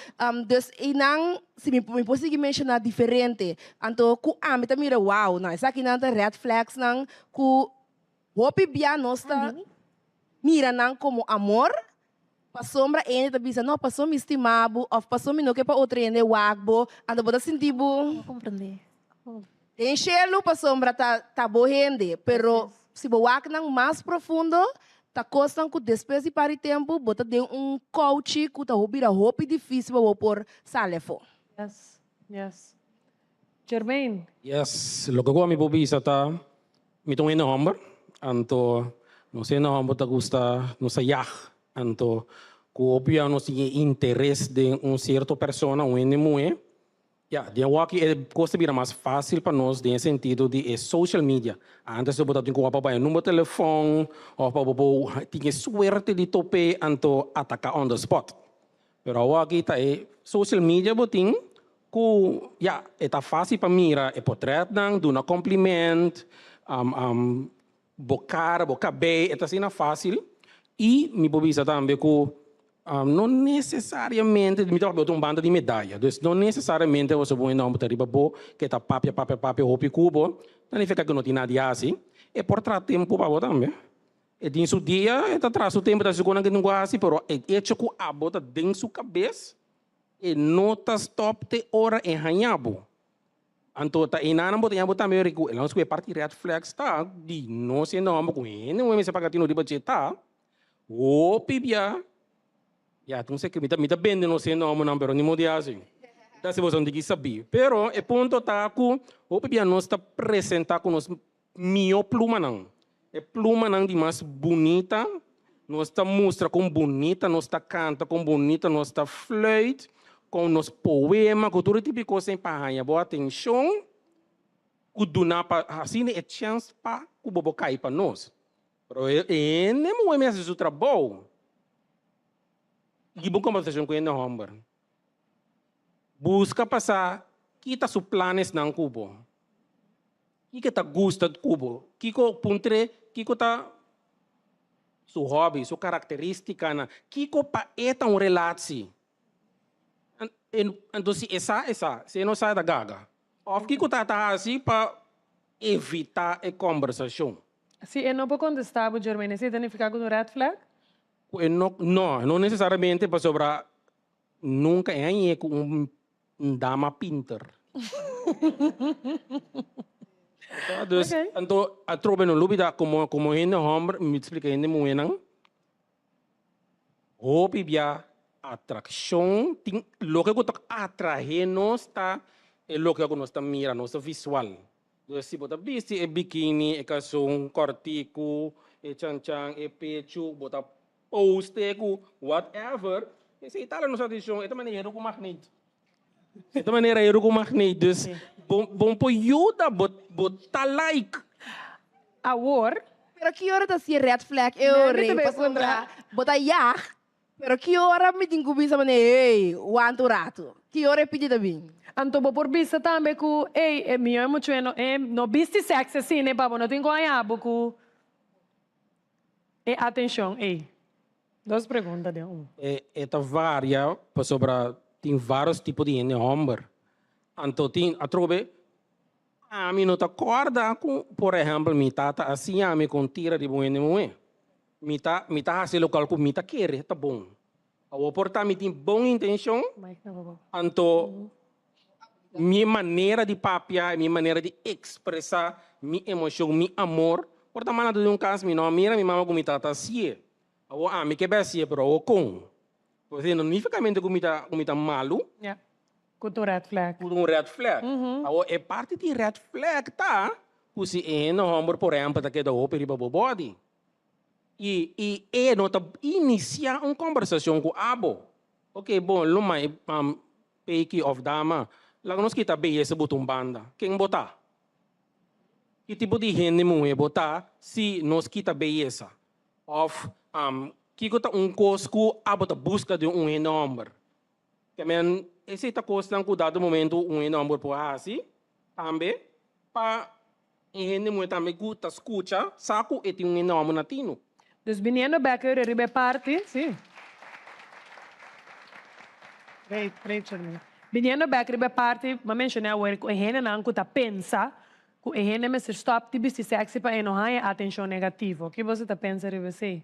Dus inang se me conseguir mencionar diferente, então ku me tá mira wow, não, essa aqui não tá red flags nang ku hopi bia nosta mira nang como amor. Passombra ene tá bisa não passou me estimabo, of passou me no que para outro ene wagbo, ando boda sentibo. Compreender. Enxerlo passombra tá bohende, pero se boak nang mais profundo, tá costan que depois de para tempo, bota de coach que tá hobira hopi difícil para por salefo. Yes, yes. Jermaine. Yes, lo que eu me bobisa tá, me tô indo homem, anto não sei na homem tá gusta, não sei anto que obvia não tem interesse de certo persona, mulher. De aqui é coisa vira mais fácil para nós, no sentido de social media. Antes eu botava com o número de telefone, ou tinha sorte de tope, anto atacar on the spot. Pero aqui tá social media botin, que é fácil para mira, é portrait nang, do na compliment, boca bem, é assim fácil. E me bobisa também que não necessariamente me dá banda de medalha, então não necessariamente você vai não botar riba bo que tá papia hopi cubo, não fica que não tem nada assim, é por tratar tempo para botar também. E tem seu dia, é atrás o tempo da segunda que não gosta, pero é hecho que a bota dentro sua cabeça e não tá stop te hora em hanhabo. Então tá inana botar botar meio rico, ela não se parte red flags tá, de não se não amo com ele, não é se pagatino riba tá. Pibia. Então sei que me tá bem não sei não pero nem modia assim. Então se você não tem saber. Pero é ponto tá que pibia não está apresentar com nós mio pluma não. É pluma não de mais bonita. Nós está mostra com bonita, nós está canta com bonita, nós está flute, com nos poema, com tudo tipo de coisa para ganhar boa atenção. O do na para assim é chance para o bobo cair para nós. Pero nem mo mesmo seu trabalho. Gibong conversation com ele homem. Busca passar que tá su planos ng kubo. Que tá gusta do kubo. Que ko puntre, que ko tá su hobby, su característica na. Que ko pa eta relati. Então se essa, se não sai da gaga. Of que ko tá assim para evitar a conversação. Se eu não vou contestar, Jermaine, você identifica com o red flag? No necessariamente para sobrar. Nunca é com dama pinter. Dus, então, a tropa no lubida como ainda homem, me explica ainda muito não. Hope bia atração, tem lo que eu atrair nós tá, é lo que nós tá mira, nosso visual. Dus se bota vesti é biquíni, é calção, cortico, é chan-chan, é pecho, bota poste, whatever. Esse Itália não sabe disso, é também é com magneto. É também é com magneto, dus bom por ajuda, bota like. Agora, Pero que hora tá se red flag? Eu rei para sombra. Bota ya. Pero que hora me tem que saber ei, o rato. Que hora é pedida bem? anto por vista também que é minha muito no viste sexy assim, né, babo, não tem ganhar porque atenção, duas perguntas de Esta varia sobre tem vários tipos de homem. Então tem a trobe a mim não te acorda com, por exemplo, me tata assim a me contira de bom nenhum. Me tá assim local com me tá querer, tá bom. O porta me tem boa intenção. Então minha maneira de papiar, minha maneira de expressar minha emoção, meu amor, porta mana de caso me não mira, minha mama com me tata assim. Me que bem assim, pero o com. Porque não unicamente com me tá malu. Yeah. Com um red flag. Com um red flag. É parte de red flag, tá? Porque é no homem, por exemplo, tá que da ópera para o body. E não tá iniciar uma conversação com o abo. Ok, bom, não mais peiki of dama. Lá nós que tá bem esse botão banda. Quem botar? Que tipo de gente não botar se nós que tá bem essa? Of que tá cosco abo tá busca de número. Que men esse tá costando cuidado momento número por assim também para gente muito também gusta escuta saco e tem número natino. Dus viniendo back uit de ribe party, sim. Rachel. Viniendo back ribe party, ma mencionei agora que a gente não cuta pensa, que a gente me se stop de se sexy para não ter atenção negativa. O que você tá pensando ribe sei?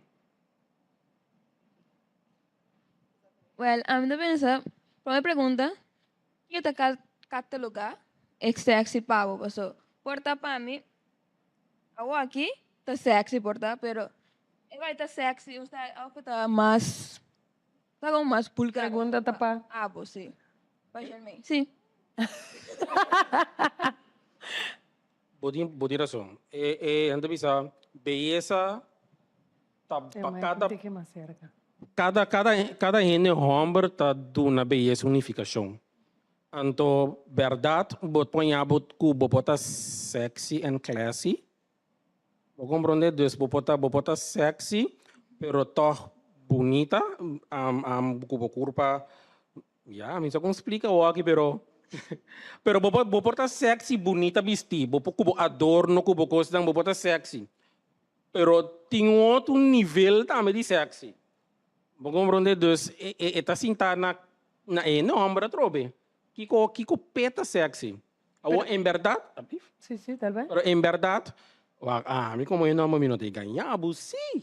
Well, a mí me pensa, primera pregunta, ¿qué te cataloga sexy pavo? Paso, porta para mí, hago aquí, está sexy porta, pero vai estar sexy, está mais, está como mais pulcra. Segunda tapa. Sim. Paixão-me. Sim. Bodi razão. Anda bisa beleza tá cada gente homem tá dando beleza unificação. Então, verdade, bot põe a bot cubo bota sexy and classy. Vou compreender, dus bota sexy, pero toch bonita, cubo curva, ya, me como explica o aqui, pero bota sexy, bonita vestir, cubo adorno, cubo coisa, bota sexy, pero tem outro nível também de sexy. Vou compreender, dus tá sentada na homem trobe, que peta sexy, em verdade, sim, talvez, pero em verdade me como eu não te ganhar, sim.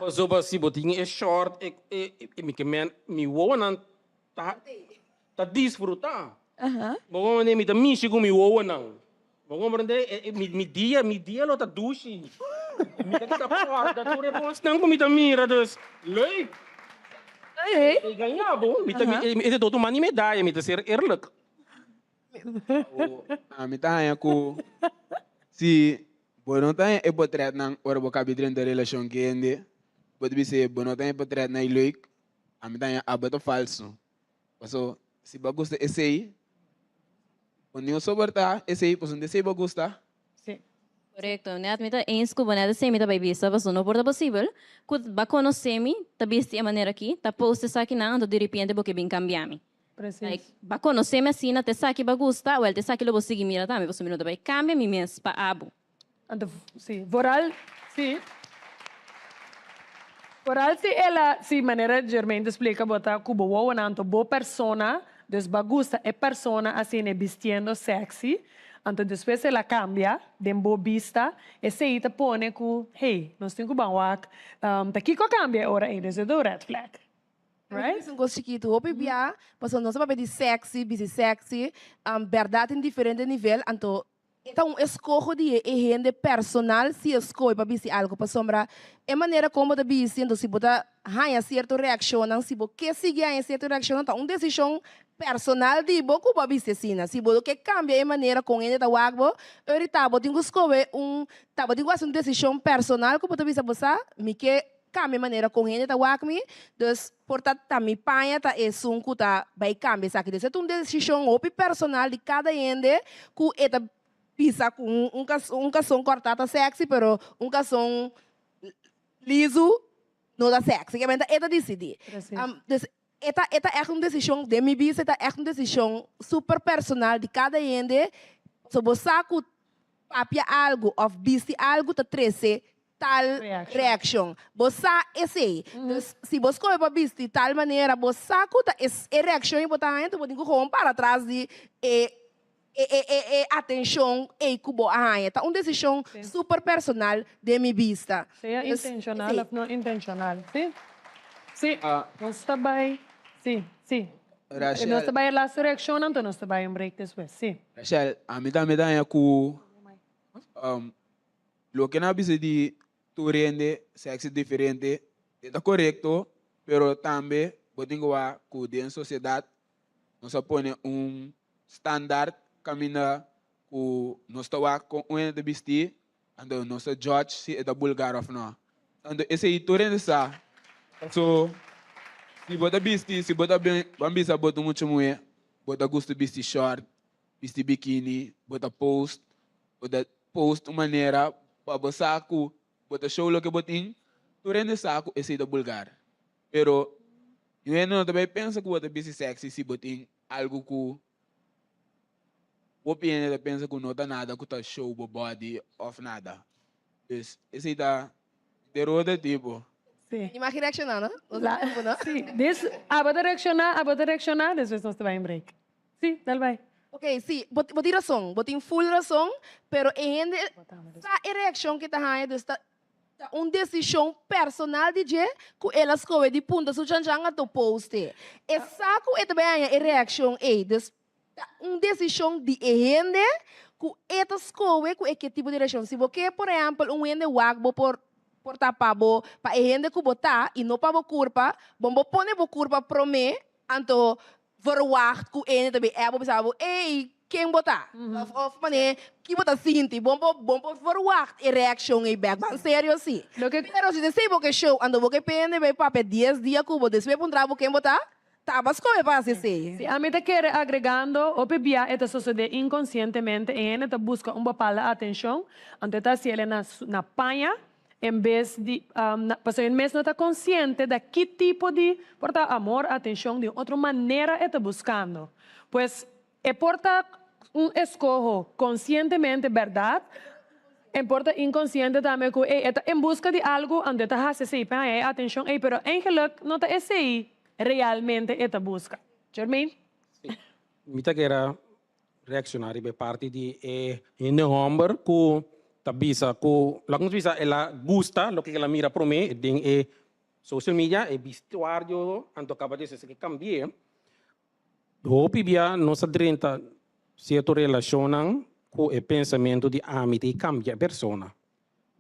Mas eu se botinho é short, me voa não tá desfrutar. Bom, me tá mishi com me voa não. Bom, compreender, me dia lo tá dushi. Me tá porta, tu resposta não me tá mira dos. Lei. Ei, ganhar bom, me tá esse todo mani medalha, me tá ser eerlijk. Me tá aí com se não tem é portrait não ora boca bidren da relação que ende pode dizer não tem portrait na iluik a mim tem abato falso passo se bagusta esse aí quando eu soberta esse aí posso dizer bagusta sim correto né admita eens que bonada se mita baby sabe só não porta possível quando ba conhecemi tá vesti a maneira aqui tá poste aqui não ando de repente porque bem cambiami like ba conhecemi assim na te saque bagusta ou te saque logo seguir mira também você minuto vai cambia mi mes pa abo. Sim, Voral, sim. Voral, se ela, se maneira geralmente explica, bota cubo ou nanto, boa persona, desbagusta é persona assim, né, vestindo sexy, Então, depois ela cambia, de boa vista, e se aí te põe que, hey, nós temos que banwak, tá aqui que cambia, ora ainda é do red flag. Right? Um gosto chiquito, hope bia, mas nós vamos de sexy, busy sexy, verdade em diferente nível, então então escolho de gente personal se escolhe para busy algo para sombra, é maneira como da busy, então se botar ganha certa reação, se você quer seguir a certa reação, então uma decisão personal de boco para busy assim, se você quer cambiar a maneira com ele da wagbo, eu tá, você tem que escolher tá, você tem que fazer uma decisão personal que você busy passar, me que cambia maneira com ele tá wakmi, dus portanto tá me panha tá é sunku tá vai cambiar sabe desse uma decisão opi personal de cada gente que eta pisa com um cação cortada sexy, pero um cação liso não dá sexy, que mente eta decide. Eta é uma decisão de mim bisa, eta é uma decisão super personal de cada gente. Se você papia algo ou viste algo tá trece tal reação. Você esse, se você come para vestir de tal maneira, você sacuda essa reação e botar então você tem que correr para trás de atenção e cubo a tá uma decisão super personal de minha vista. Seja intencional ou não intencional, sim? Sim, nós está bem, sim, sim. Rachel, nós está bem lá a reação, então nós está bem um break depois, sim. Rachel, a mim também é que lo que na bisa de tu rende sexo diferente está correto, pero também pode igual que em sociedade nós põe standard camina que nós está com de vestir, então nós judge se é da bulgar ou não. Então esse aí tu rende sa, so se bota vestir, se bota bem, vamos bisa bota muito mulher, bota gosto vestir short, vestir biquíni, bota post maneira para você que bota show lo que botin, tu rende saco esse da bulgar. Pero eu não também pensa que bota busy sexy se botin algo que o piano pensa que não tá nada, que tá show body of nada. Esse da de roda tipo. Sim. Imagina reaccionar, não? Sim. A bota reaccionar, depois nós vai em break. Sim, dá vai. Ok, sim, botin razão, botin full razão, pero ainda a reação que tá aí está uma decisão personal de que ela escolhe de ponta su chanchanga to poste. E saco e também a reação é uma decisão de gente que ela escolhe com que tipo de reação. Se você, por exemplo, um gente wagbo por tapar para gente que botar e não para culpa, bombo pone bo culpa pro me, anto verwacht que ele também é bo pensar, ei, quem botar? Of mané, que botar sinti, bombo verwacht e reação e back, mas sério assim. Pero se você porque show, ando porque pende vai para 10 dias que bo despe puntrabo quem botar? Tabas como passa assim. Sí, a mí te quiere agregando, o pebia, esto sucede inconscientemente, e ele te busca uma pala atenção, ante tá se ele na panha, em vez de, em vez não está consciente de que tipo de porta amor, atenção, de outra maneira está buscando. Pues, porta escojo conscientemente, verdade, importa inconsciente também que está em busca de algo onde está haciendo atenção, pero em geluk não está esse realmente está busca. Jermaine? Me quero reaccionar e parte de um homem que tabisa ko lagun bisa ela gusta lo que ela mira pro me ding social media e vestuário anto capaz de que cambie hopi bia nossa drenta certo relacionam com o pensamento de amite e cambia a persona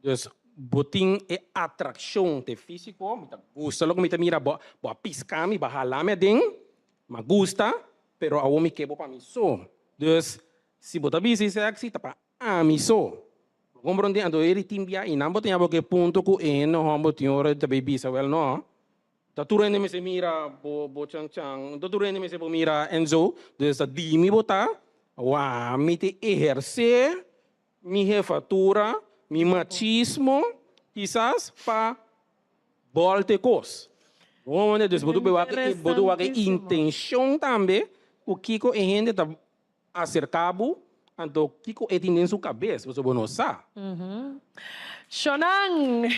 dus botin e atração te físico me gusta lo que me mira bo piscami ba halame ding ma gusta pero a me que bo pa mi so dus si bota bisi sexy tapa ami so compreende ando ele timbia e não botinha porque ponto que no homem tinha de baby sa well no ta turene me se mira bo chang chang do turene me se bo mira Enzo dessa dimi botar wa mi te exercer mi jefatura mi machismo quizás pa volte cos onde des botu que intenção também o Kiko e gente tá acercado ando Kiko é em sua cabeça, você não sabe. Shonang!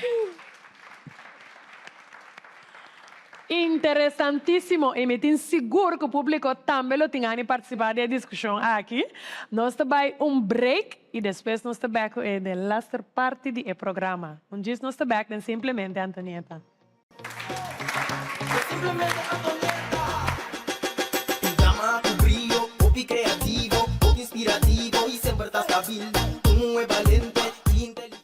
Interessantíssimo. E me tenho seguro que o público também lo tem a participar da discussão aqui. Nós também break e depois nós também com a last parte do programa. Diz nós também simplesmente Antonieta. Simplemente Antonieta. Llama tu brillo, popi creativo, popi inspirativo y siempre estás stabil. Un es valente y inteligente.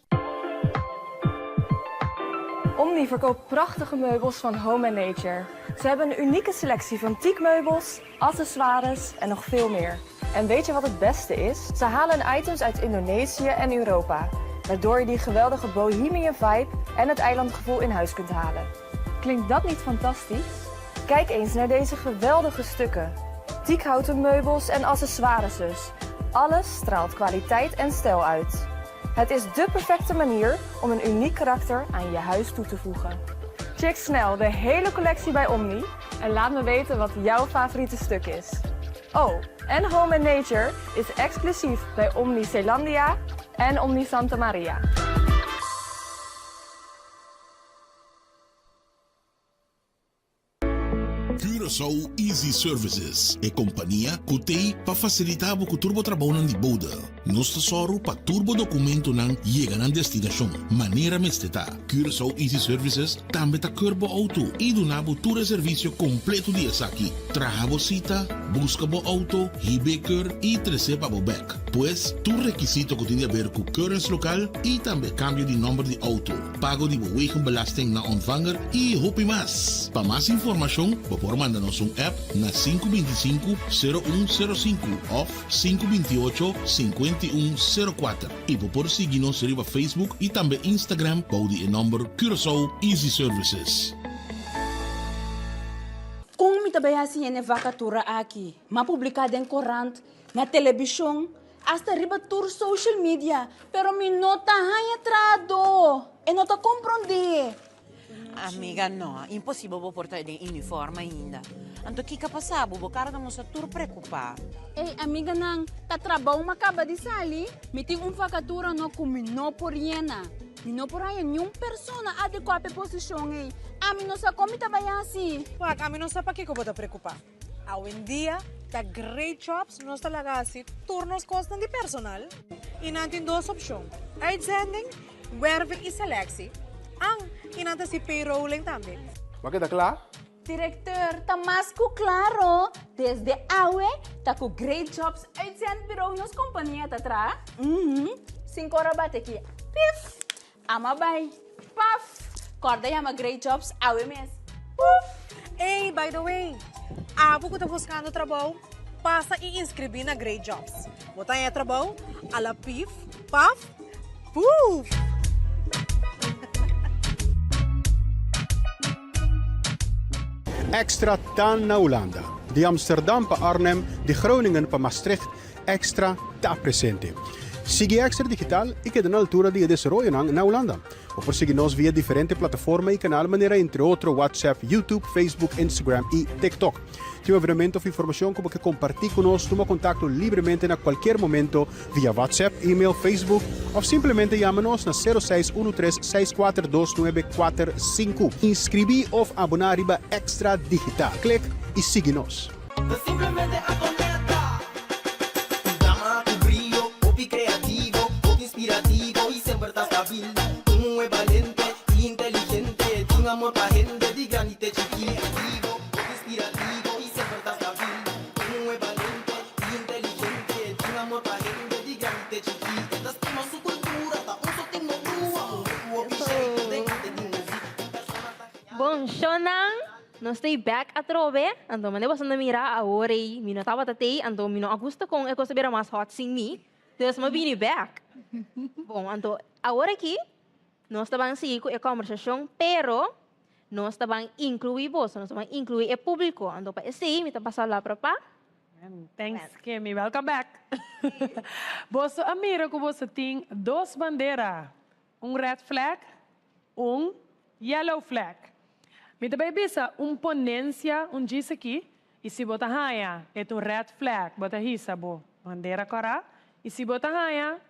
Omni verkoopt prachtige meubels van Home & Nature. Ze hebben een unieke selectie van teakmeubels, accessoires en nog veel meer. En weet je wat het beste is? Ze halen items uit Indonesië en Europa, waardoor je die geweldige bohemian vibe en het eilandgevoel in huis kunt halen. Klinkt dat niet fantastisch? Kijk eens naar deze geweldige stukken. Teakhouten meubels en accessoires dus. Alles straalt kwaliteit en stijl uit. Het is dé perfecte manier om een uniek karakter aan je huis toe te voegen. Check snel de hele collectie bij Omni en laat me weten wat jouw favoriete stuk is. Oh, en Home & Nature is exclusief bij Omni Zeelandia en Omni Santa Maria. Curaçao Easy Services é companhia que tem para facilitar o turbo trabalho de boda. Nós tesoro para turbo documento não chega na destinação. Maneira mesteta. Curaçao Easy Services também está curbo auto e do nabo todo serviço completo de aqui. Traga a cita, busca o auto, hibeker e receba o back. Pois, tu requisito que tem a ver com currency local e também cambio de número de auto. Pago de belasting na ontvanger e hope mais. Para mais informação, por mandar-nos app na 525-0105 ou 528-5104. E por seguir-nos no Facebook e também Instagram para o número Curaçao Easy Services. Kung mitabayasi yan vacatura aqui, mapublicada em corante, na televisão, hasta riba tour social media, pero mi nota haya trado, e nota compreende. Amiga, no, impossível vou portar de uniforme ainda. Anto que passava, vou cara não se tur preocupar. Ei, amiga nang, ta trabalho macaba de sali, me tem vacatura no comino por yena. Não por aí nenhuma pessoa adequada à posição ei. A mim não sabe como trabalhar. Wag, a mim não sabe para que eu vou te preocupar. Hoje em dia, tá great jobs, nós talaga assim, turnos costam de personal. E não tem duas opções. Uitzending, werving e selectie. E não tem payrolling também. Mas que tá claro? Diretor, tá mais que claro. Desde hoje, tá com great jobs uitzendbureau nos companhia tá atrás. 5 horas bate aqui. Pif! Ama bay. Paf! Corda yama great jobs hoje mesmo. Hey, by the way, abo que tá buscando trabalho, passa e inscrever na Great Jobs. Botar em trabalho, ala pif, paf, puf! Extra Tan na Holanda. De Amsterdam para Arnhem, de Groningen para Maastricht, Extra está presente. Sigue Extra Digital e queda na altura de desarrollo na Holanda. O por seguir-nos via diferentes plataformas e canal maneira entre outros WhatsApp, YouTube, Facebook, Instagram e TikTok. Tem veramente informação como que compartilhar conosco, toma contato livremente a qualquer momento via WhatsApp, e-mail, Facebook ou simplesmente chama-nos na 0613-642-945. Inscrevi ou abonar riba Extra Digital. Clique e siga-nos. Simplemente Antonieta. Llama tu brillo, popi creativo, popi inspirativo y siempre estás stabil. Un es valente y inteligente, un amor pa' gente de granite chiquitivo, popi inspirativo y siempre estás stabil. Un es valente y inteligente, un amor pa' gente de granite chiquitivo. Estás tema su cultura, ta uso tengo rua, un pichete de arte de música. Bom, Shonan, nós estamos back a trove, então mas você não mira agora e me não estava até, então me não agusta com a coisa mais hot sem mim, então me vim back. Bom, então agora aqui nós estamos seguir com a conversação, pero nós estamos incluir você, nós estamos incluir o público, então para esse me está passando lá para pá. Thanks, Kimmy. Welcome back. Você mira que você tem duas bandeiras, red flag, yellow flag. Me também bisa ponência, diz aqui, e se botar raia, é red flag, bota risa, bandeira corá, e se botar raia,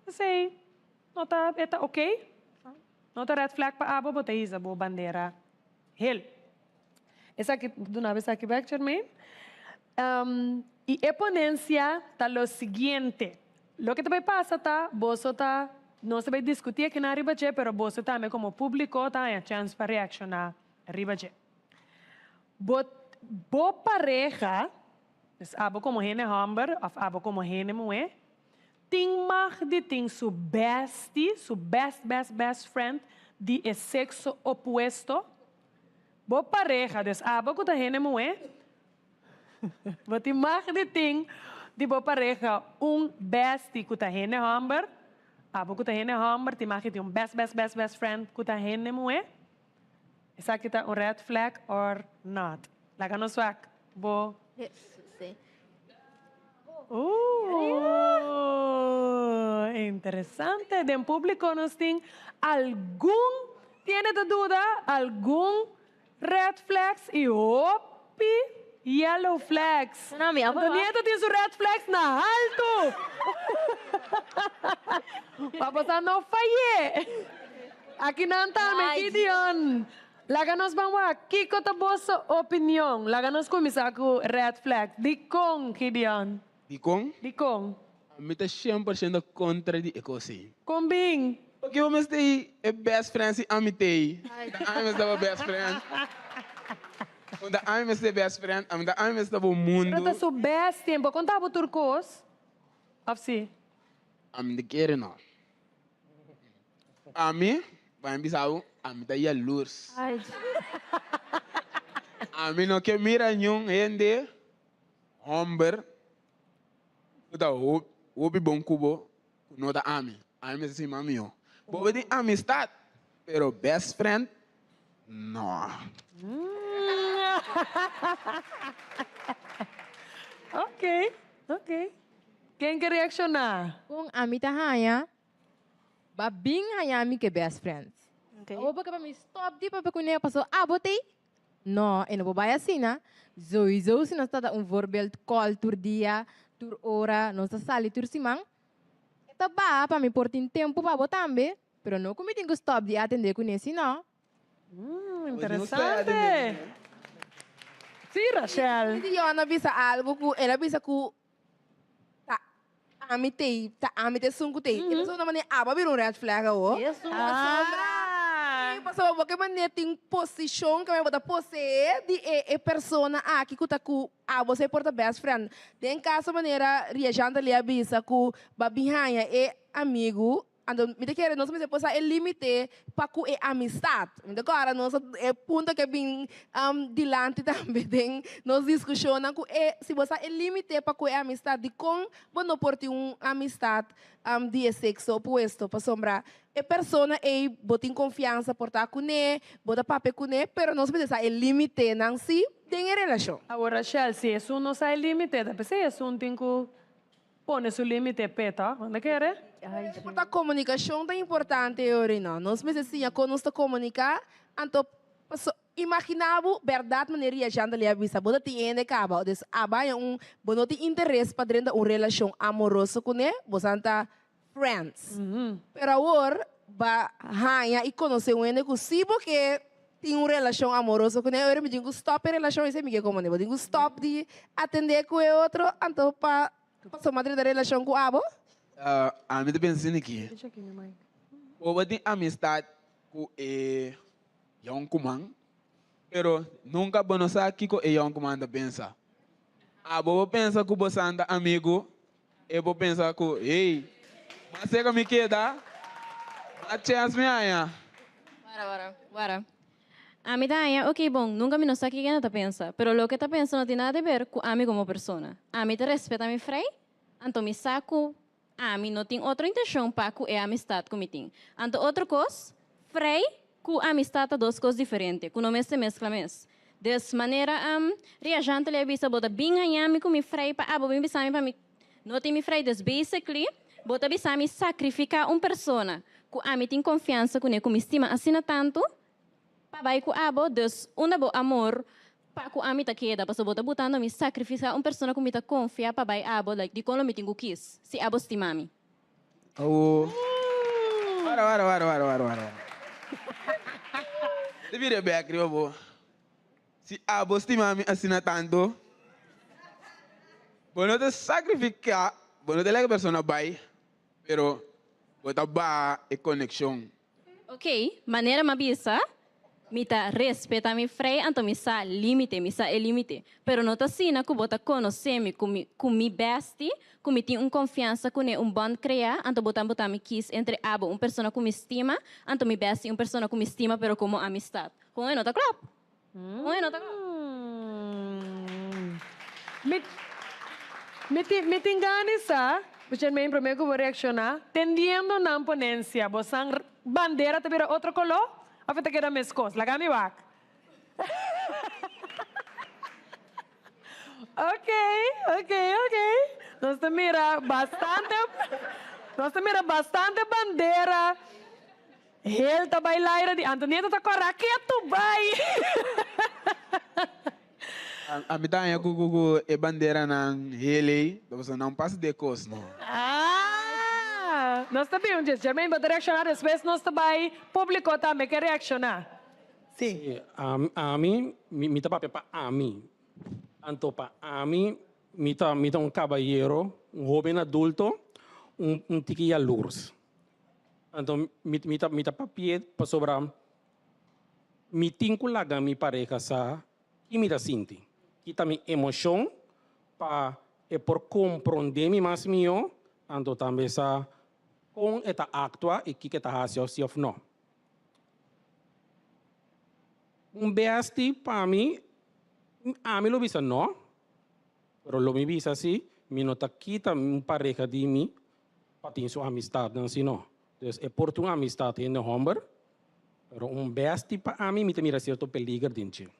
sei, nota, é ok? Nota red flag para abo, bota risa, bandeira, hel. Esa que de una vez aquí back, Jermaine. Y exponencia está lo siguiente. Lo que te pasa está, vos está, no se va a discutir aquí en arriba, pero vos también como público está a chance para reaccionar arriba. Vos pareja, es algo como gene hombre, algo como gene mujer, tem mag de tem su bestie, su best friend, de é sexo opuesto. Vos pareja, des algo que gene mujer, vos tem mag de tem de vos pareja bestie que gene hombre, algo que gene hombre, tem mag de best friend que gene mujer. Esa que está red flag or not. La no swak. Bo. Sí. Interesante. De público nos tiene tiene de duda, algún red flags y yellow flags. No, mi amor. Nieto tiene su red flags na alto. Vamos no falle. Aquí no está, Gideon. Laganos vamos aqui com a vossa opinião. Laganos começar com red flag. Dicon, Gideon. Dicon? Dicon. Eu estou 100% contra de ecosi. Combin. Porque eu estou best friend e amitei. Eu estou best friend. Onda eu estou best friend. Eu estou no mundo. Pero tá best tempo. Conta o turcos. Afsi. Eu não quero não. A mim, vai me saber. A mim tá aí a luz. A mim não quer mirar nenhum gente, homem, que tá ouve bom cubo, não tá a mim. A mim assim, mami, bobo de amistade, pero best friend, não. Ok. Quem quer reaccionar? Kung ami tahaya, babing hayami ke best friends. O porque para mim stop di para kunha passou botei. Não, e não vou vai assim, né? Sowieso se nós está voorbeeld call tur dia, tur hora, nós está sali tur simang. Tá ba para mim por tempo para botar também, pero não como tenho que stop de atender com esse não. Interessante. Sim, Rachel. E eu não avisa algo que ela avisa que amite sungu tei. Itu só na maneira vir red flag o. Isso. Passou porque maneira tem posição que vai botar pose de persona aqui que tá com você porta best friend. Tem caso maneira reajando ali avisa que babinha amigo. Ando, me quer nós me possa limite para com amistade. Agora nós ponto que bem dilante também tem nós discussão com se você limite para com amistade com não por ter amistade de sexo opuesto para sombra persona botin confiança por estar com ele, bota papel com ele, pero nós precisa limite não se tem relação. Agora, Rachel, se isso não sai limite, depois isso não tem que pôr seu limite peta, onde quer? A comunicação é importante, não. Nós precisamos conosco comunicar, então imaginava verdade maneira já ali avisa, bota tem de cabo, des abai bono tem interesse para dentro uma relação amorosa com ele, você anda friends. Pero agora ba hanya e conhecer um ene possível que tem uma relação amorosa com ele, eu me digo stop a relação esse me como né, digo stop de atender com o outro, então para somar da relação com abo. A mim tá pensando aqui. Ou tem amistade com Young Kuman, pero nunca vou saber que o Young Kuman pensa. Vou pensar que você anda amigo, eu vou pensar que, ei, mas você que me queda, a chance me aí. Bora. A mí también, ok, bom, nunca me nossa que não tá pensa, pero lo que tá pensa não tem nada a ver com a mim como persona. A mim te respeita a mim frei, então me saco, a mim não tem outra intenção para com a amistade comigo. Então outra coisa, frei, com a amistade duas coisas diferentes, com não se mescla mais. Dessa maneira, reajante le avisa, bota bem a mim com me frei para bem bisami para mim. Não tem me frei, des basically, bota bisami sacrificar persona, com a mim tem confiança com ele, com me estima assina tanto. Pabai ku abo, dus una bo amor, pa ku ami ta queda, paso bota botando mi sacrificar persona ku mita confia, pabai abo, like di kono mi tingu kiss, si abo stimami. Para. Deveria back, bo. se a vos te mami assina tanto, bueno te sacrificar, bueno te la persona vai, pero bota ba e conexão. Ok, maneira mabisa, mita respeta mi frei, anto mi sa limite, mi sa e limite. Pero não tá sina que bota conhecer-me com mi besti, com mi tem confiança com bond criar, anto botar mi quis entre abo, pessoa com mi estima, anto mi besti, pessoa com mi estima, pero como amistad. Com não tá claro? Com não tá claro? Me tingani sa, porque me primeiro que vou reaccionar, tendiendo na ponência, bosang bandeira te vira outro color, a fita que da mescos, laga mi wak. Ok. Nós te mira bastante bandeira. Ele tá bailar de Antonieta tá coraqueto, vai. A mitad ya kuku e bandeira nang hele, você não passa de cos no. Nós também, Germain, para reaccionar, depois nós também, público também quer reaccionar. Sim. A mim, me tá para a mim. Anto para a mim, me tá caballeiro, jovem adulto, tiquilla lurs. Anto me tá para para sobrar, me tinculaga mi pareja sa, e me dá sinti. Que também emoção para por compreender mi mais mio, anto também sa com esta actua e que está fazendo se ou não. Besti para mim, a mim lo visa não, pero lo me visa assim, me nota quita pareja de mim para ter sua amistade não se não. Então é por tua amistade em homem, pero besti para mim me te mira certo peligro dentro.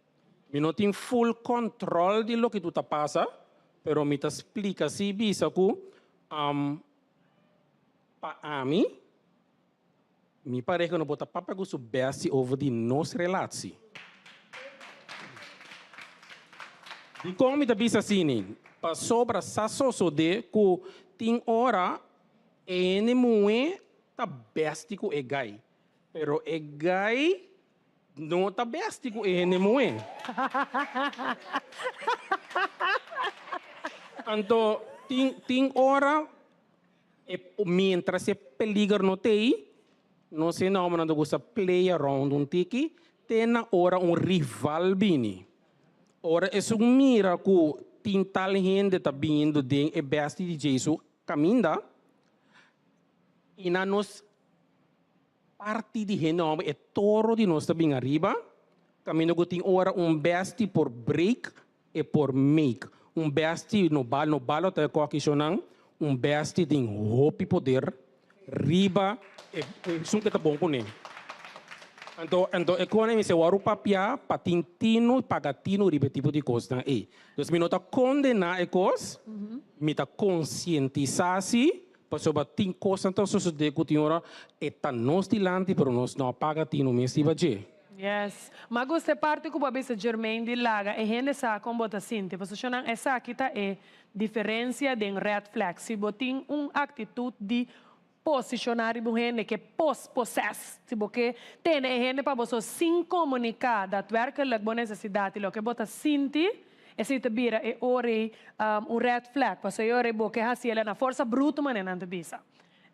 Me não tem full control de lo que tu tá passa, pero me te explica se visa que para mim, me parece que não bota papo com o besti over de nossa relação. E como me diz assim, para sobra sasso de que tem hora ele não tá besti com o gay, pero o gay não tá besti com ele não é. Então tem hora mientras se peligro no tem, não se não manda gosta play around tiki, tem na hora rival bini. Ora é mira que tem tal gente tá vindo de e besti de Jesus caminda e na nos parte de gente é toro de nós tá bem arriba, caminho que tem hora besti por break e por make, besti no balo tá coaquisionando. Besti tem roupa e poder, riba, isso que tá bom com ele. Então, é quando ele se waru papia, patintino, pagatino, riba tipo de coisa. Então, me nota condenar a coisa, me tá conscientizar-se, para sobre tem coisa então suceder que tem hora é tá nós dilante, pero nós não pagatino mesmo se vai. Yes. Mas você parte com a bisa Germain de laga e gente sa com bota sinti. Você não essa kita é diferença de red flag. Se botin atitude de posicionar o gente que possess, se porque tem gente para você sem comunicar da werkelijk boa necessidade, lo que bota sinti, e se te vira é ore red flag, para você ore boque assim ela na força bruta mas não te bisa.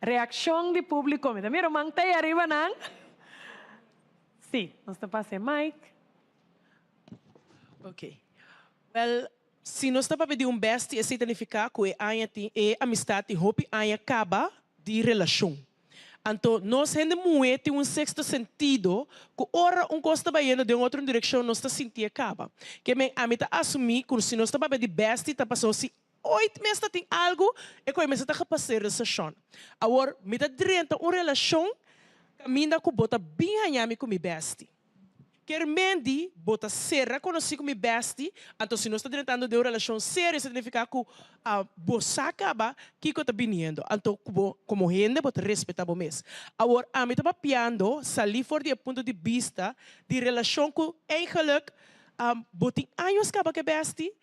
Reação de público, mira mantém arriba não. Sim, nós estamos passando, Mike. Ok. Well, se nós estamos pedindo besti, isso significa que a amistade e hope acaba de relação. Então, nós temos muito sexto sentido que ora coisa vai indo de outra direção, nós está sentindo acaba. Que a mim assumir que se nós estamos pedindo besti, está passando se 8 meses tem algo, e que meses está passando relação. Agora, me está dentro uma relação caminha que bota bem hanhami com mi besti. Quer mendi bota serra conheci com mi besti, então se nós está tentando de uma relação séria, significa que a bossa acaba que está vindo. Então como gente bota respeitar o mês. Agora a mim estava piando sair fora do ponto de vista de relação que eigenlijk botin anos acaba que besti.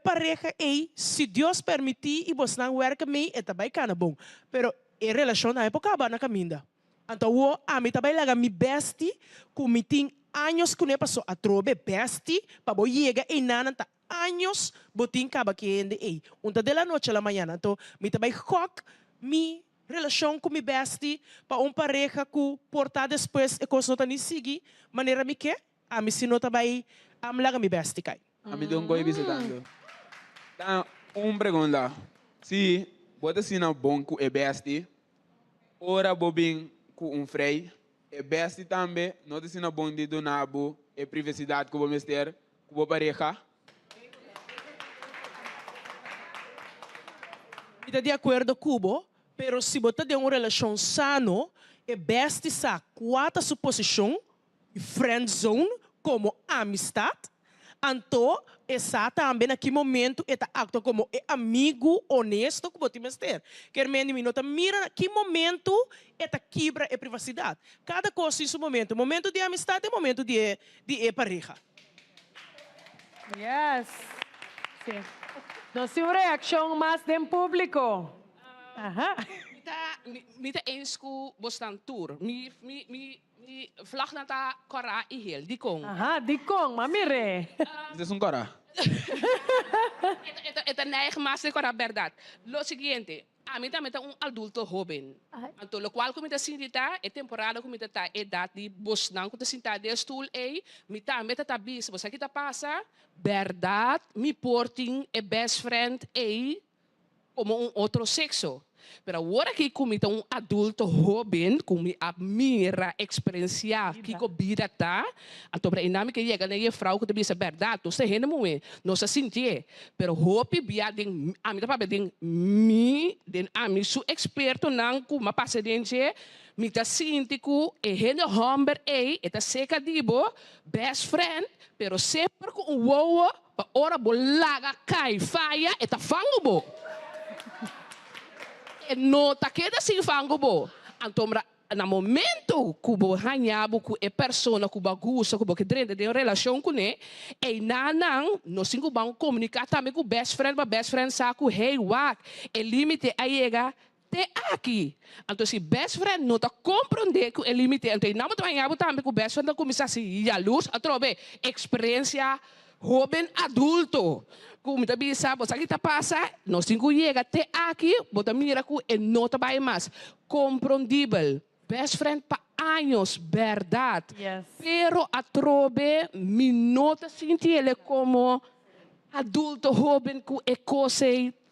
Pareja se Deus permitir e você não werka mee, é também cana bom. Pero a relação na época acaba na caminha. Então, a mim também laga mi besti, que me tem anos que ne passou a trobe besti, para bo llega e nananta anos botin kaba que ende ei. Unta de la noche a la mañana, então me também rock mi relação com mi besti para pareja que portar depois e coisa não seguir maneira me que a mi sino também amlaga mi besti kai. A mim não gosto visitando. Então, pergunta. Se você assina bom com o besti, ora bobin com frei, e besti também, não assina bom de donabo e privacidade com o mestre, com a pareja. Está de acordo Cubo, pero se você tem uma relação sano, é best sa quatro suposição, friend zone, como amistad, então essa também naquele momento é acto como amigo honesto que você mestre. Quer menos minuto mira naquele momento é quebra a privacidade. Cada coisa em seu momento, momento de amistade, momento de pareja. Yes. Sí. No sé una reacción más del público. Ajá. Mita eens ku bostan tour. Mi vlag na ta kora ihel di kong. Ajá, di kong, mamire. Isso é cora. Esta neig mas de kora verdad. Lo siguiente, a mí también un adulto joven. Anto lo cual kumita sindita, temporada kumita ta edad di bosnan kumita sinta de stoel mi también ta bis, você kita passa, verdad, mi porting best friend como outro sexo. Pero agora que comita adulto jovem, com me admira, experiencia, que com vida tá, então para inami que chega na frau que deve ser verdade, tu se rende muito, não se sentir, pero hope bia den, a mim tá para den mi, den a mim su experto não com uma paciente, me tá sente que rende homber eta seca dibo, best friend, pero sempre com wow, para ora bolaga cai, faia, eta fango bo. No ta queda sin fango bo. Antomra na momento que bo hanhabo ku e persona ku bagusa ku bo que drende de relação com ne e nanang no singo bang comunicar também com best friend sa ku hey wak e limite aiega te aqui. Então se best friend não tá compreender que o limite então não tá hanhabo também com best friend começar se a luz a trobe experiência jovem adulto. Como te bisa, você aqui tá passa, nós cinco chega até aqui, bota mira que é nota vai mais compreendível. Best friend pa anos, verdade. Yes. Pero a trobe me nota sentir ele como adulto jovem que é coisa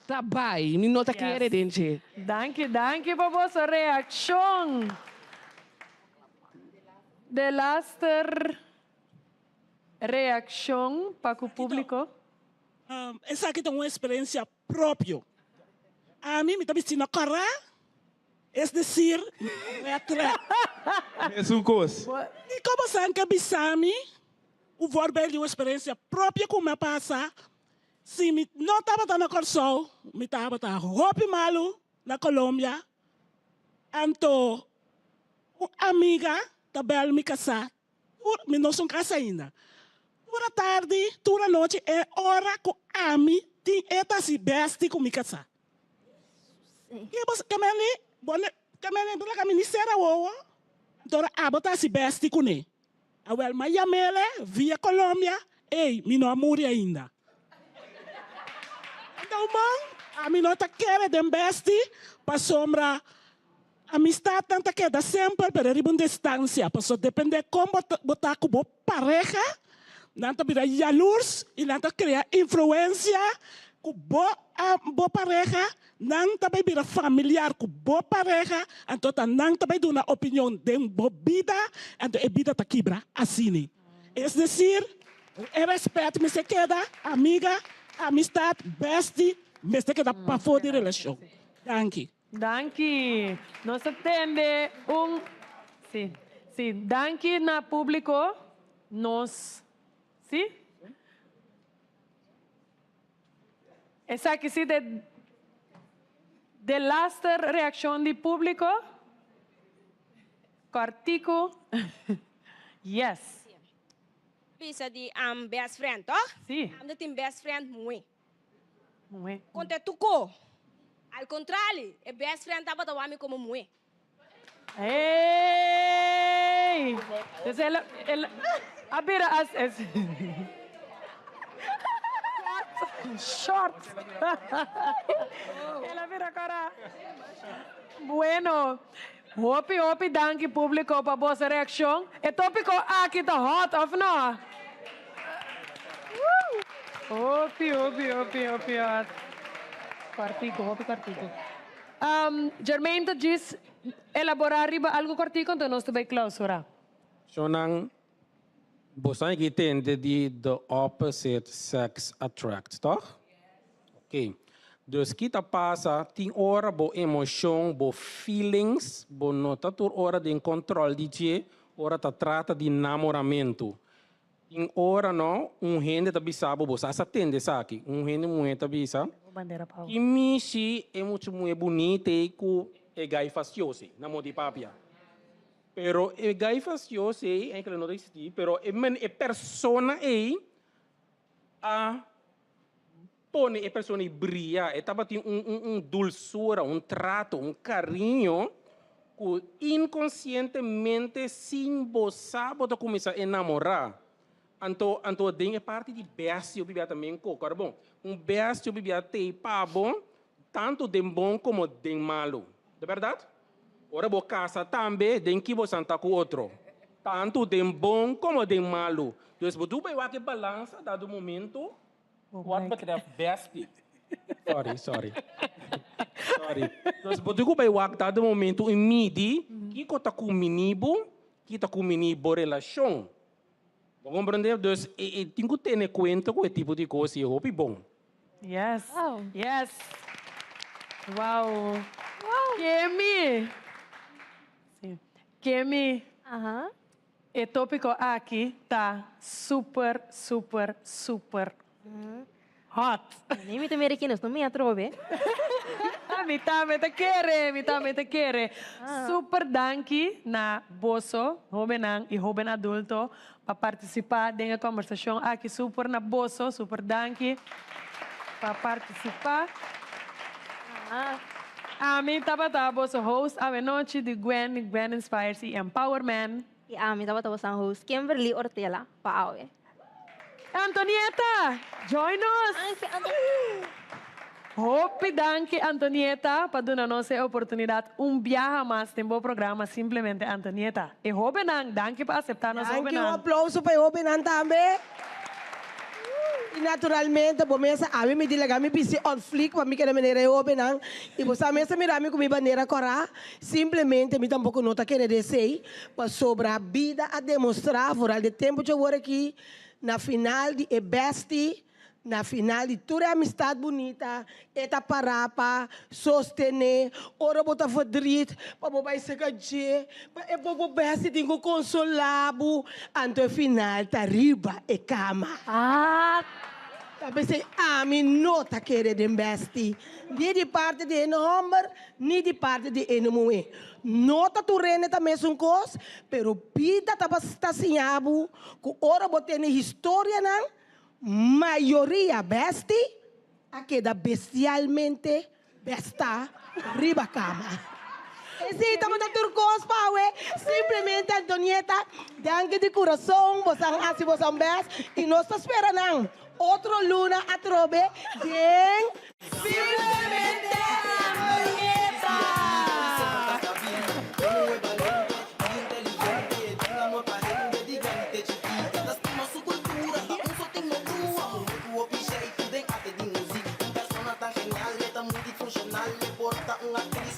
trabalho. Me nota que é dente. Danke por vossa reação. De laster reação para o público. Essa aqui tem uma experiência própria. A mim me está vestindo a cara, é decir, É coisa. E como você quer bisami, o verbo de uma experiência própria como me passa, se me não estava na Corsol, me estava na roupa malo na Colômbia, então, uma amiga também me casar, me não sou casa ainda. Toda tarde, toda noite, é hora que a mim tem esta se beste com me casar. E você também, pela caminhada, então a botar se beste com ele. A wel Miami, via Colômbia, ei, me não amor ainda. Então, a mim não tá querendo beste, para sombra, amistade tanta que dá sempre, para ir distância, para só depender como botar com boa pareja. Nanto vira luz e nanto cria influência com boa pareja, nanto vai virar familiar com boa pareja, então nanto vai dar uma opinião de boa vida, então a vida tá quebra assim. É decir, respeito me se queda amiga, amistade, bestie, me se queda para fora de relação. Danke. Nós temos sim, danke na público, nós ¿sí? Esa que sí de lasta reacción del público. Cortico. Yes. Bisa di best friend, toh? Sí. Am team best friend muy. Muy. Conte tu ko. Al contrario, best friend tava tawami como muy. Hey! Ei, dus abira as short. Ela vira cara. Bueno, hopi, danke público para vossa reação. É tópico aqui tá hot, of não? Hopi, hot. Quartico. Germain, tu diz elaborar riba algo quartico, então nós também clausura. Sonang bosan entende de the opposite sex attract, toch? Ok. Dus kita passa tem hora bo emoção, bo feelings, bo nota tur hora de controle de je, hora ta trata de namoramento. Tem hora não, gente tá bisabo, bo sa atende saki, gente mulher tá bisa. Bandeira pau. E mishi é muito bonita e com é gai facioso, na modi papia. Pero é gai facioso é que não existe, pero é persona a pone a persona brilha, é tava tem dulçura, trato, carinho que inconscientemente sem você pode começar a enamorar. Anto tem a parte de beijo bibia também com, cara bom. Beijo bibia tem pa bom, tanto de bom como de malo. De verdade? Ora bo casa também tem que você tá com outro. Tanto de bom como de malo. Então, se tu vai que balança dado momento, what betref besti. Sorry. Então, se tu vai dado momento em midi, que tá com minibo, que tá com minibo relação. Vou compreender, dus tenho que ter em conta com esse tipo de coisa e roupa bom. Yes. Wow. Yes. Wow. Kemi. O tópico aqui tá super hot. Nem me americanos, não me atrove. Me te quere. Super danke na boso, joven e joven adulto, para participar da conversação aqui super na boso, super danke para participar. A mim tava boso host a noite de Gwen Inspires e Empowerment. E a mim tava sa host Kimberly Ortela, paawe. Antonieta, join us! Hope danke Antonieta para darnos a oportunidade viaje mais no programa Simplesmente Antonieta. E Hobenan, danke para aceptarnos Hobenan. Um aplauso para Hobenan também. E naturalmente, por mesa, a mim me diga me pisi on flick para mim que na maneira Hobenan. E você mesa mirar me com minha bandeira corá. Simplesmente me tampouco nota querer dizer para sobre a vida a demonstrar fora de tempo que eu vou aqui na final de Ebesti. Na final de toda a amistade bonita, eta parar para sostener, ora botar verdriet, para botar esse gadget, para botar esse dingo consolado, anto final tá riba e cama. Tá pensando, me nota querer de besti, nem de parte de homem, nem de parte de mulher. Nota tu rene também são coisas, pero pita tá sinhabo, que ora botar na história não. Maioria besti, a queda bestialmente besta, riba cama. E sim, estamos na turcos, Paue. Simplesmente, Antonieta, danke de coração, você assim, você best, e nós esperando outro luna a trobe, den Simplesmente Antonieta. Multifuncional, le porta una actriz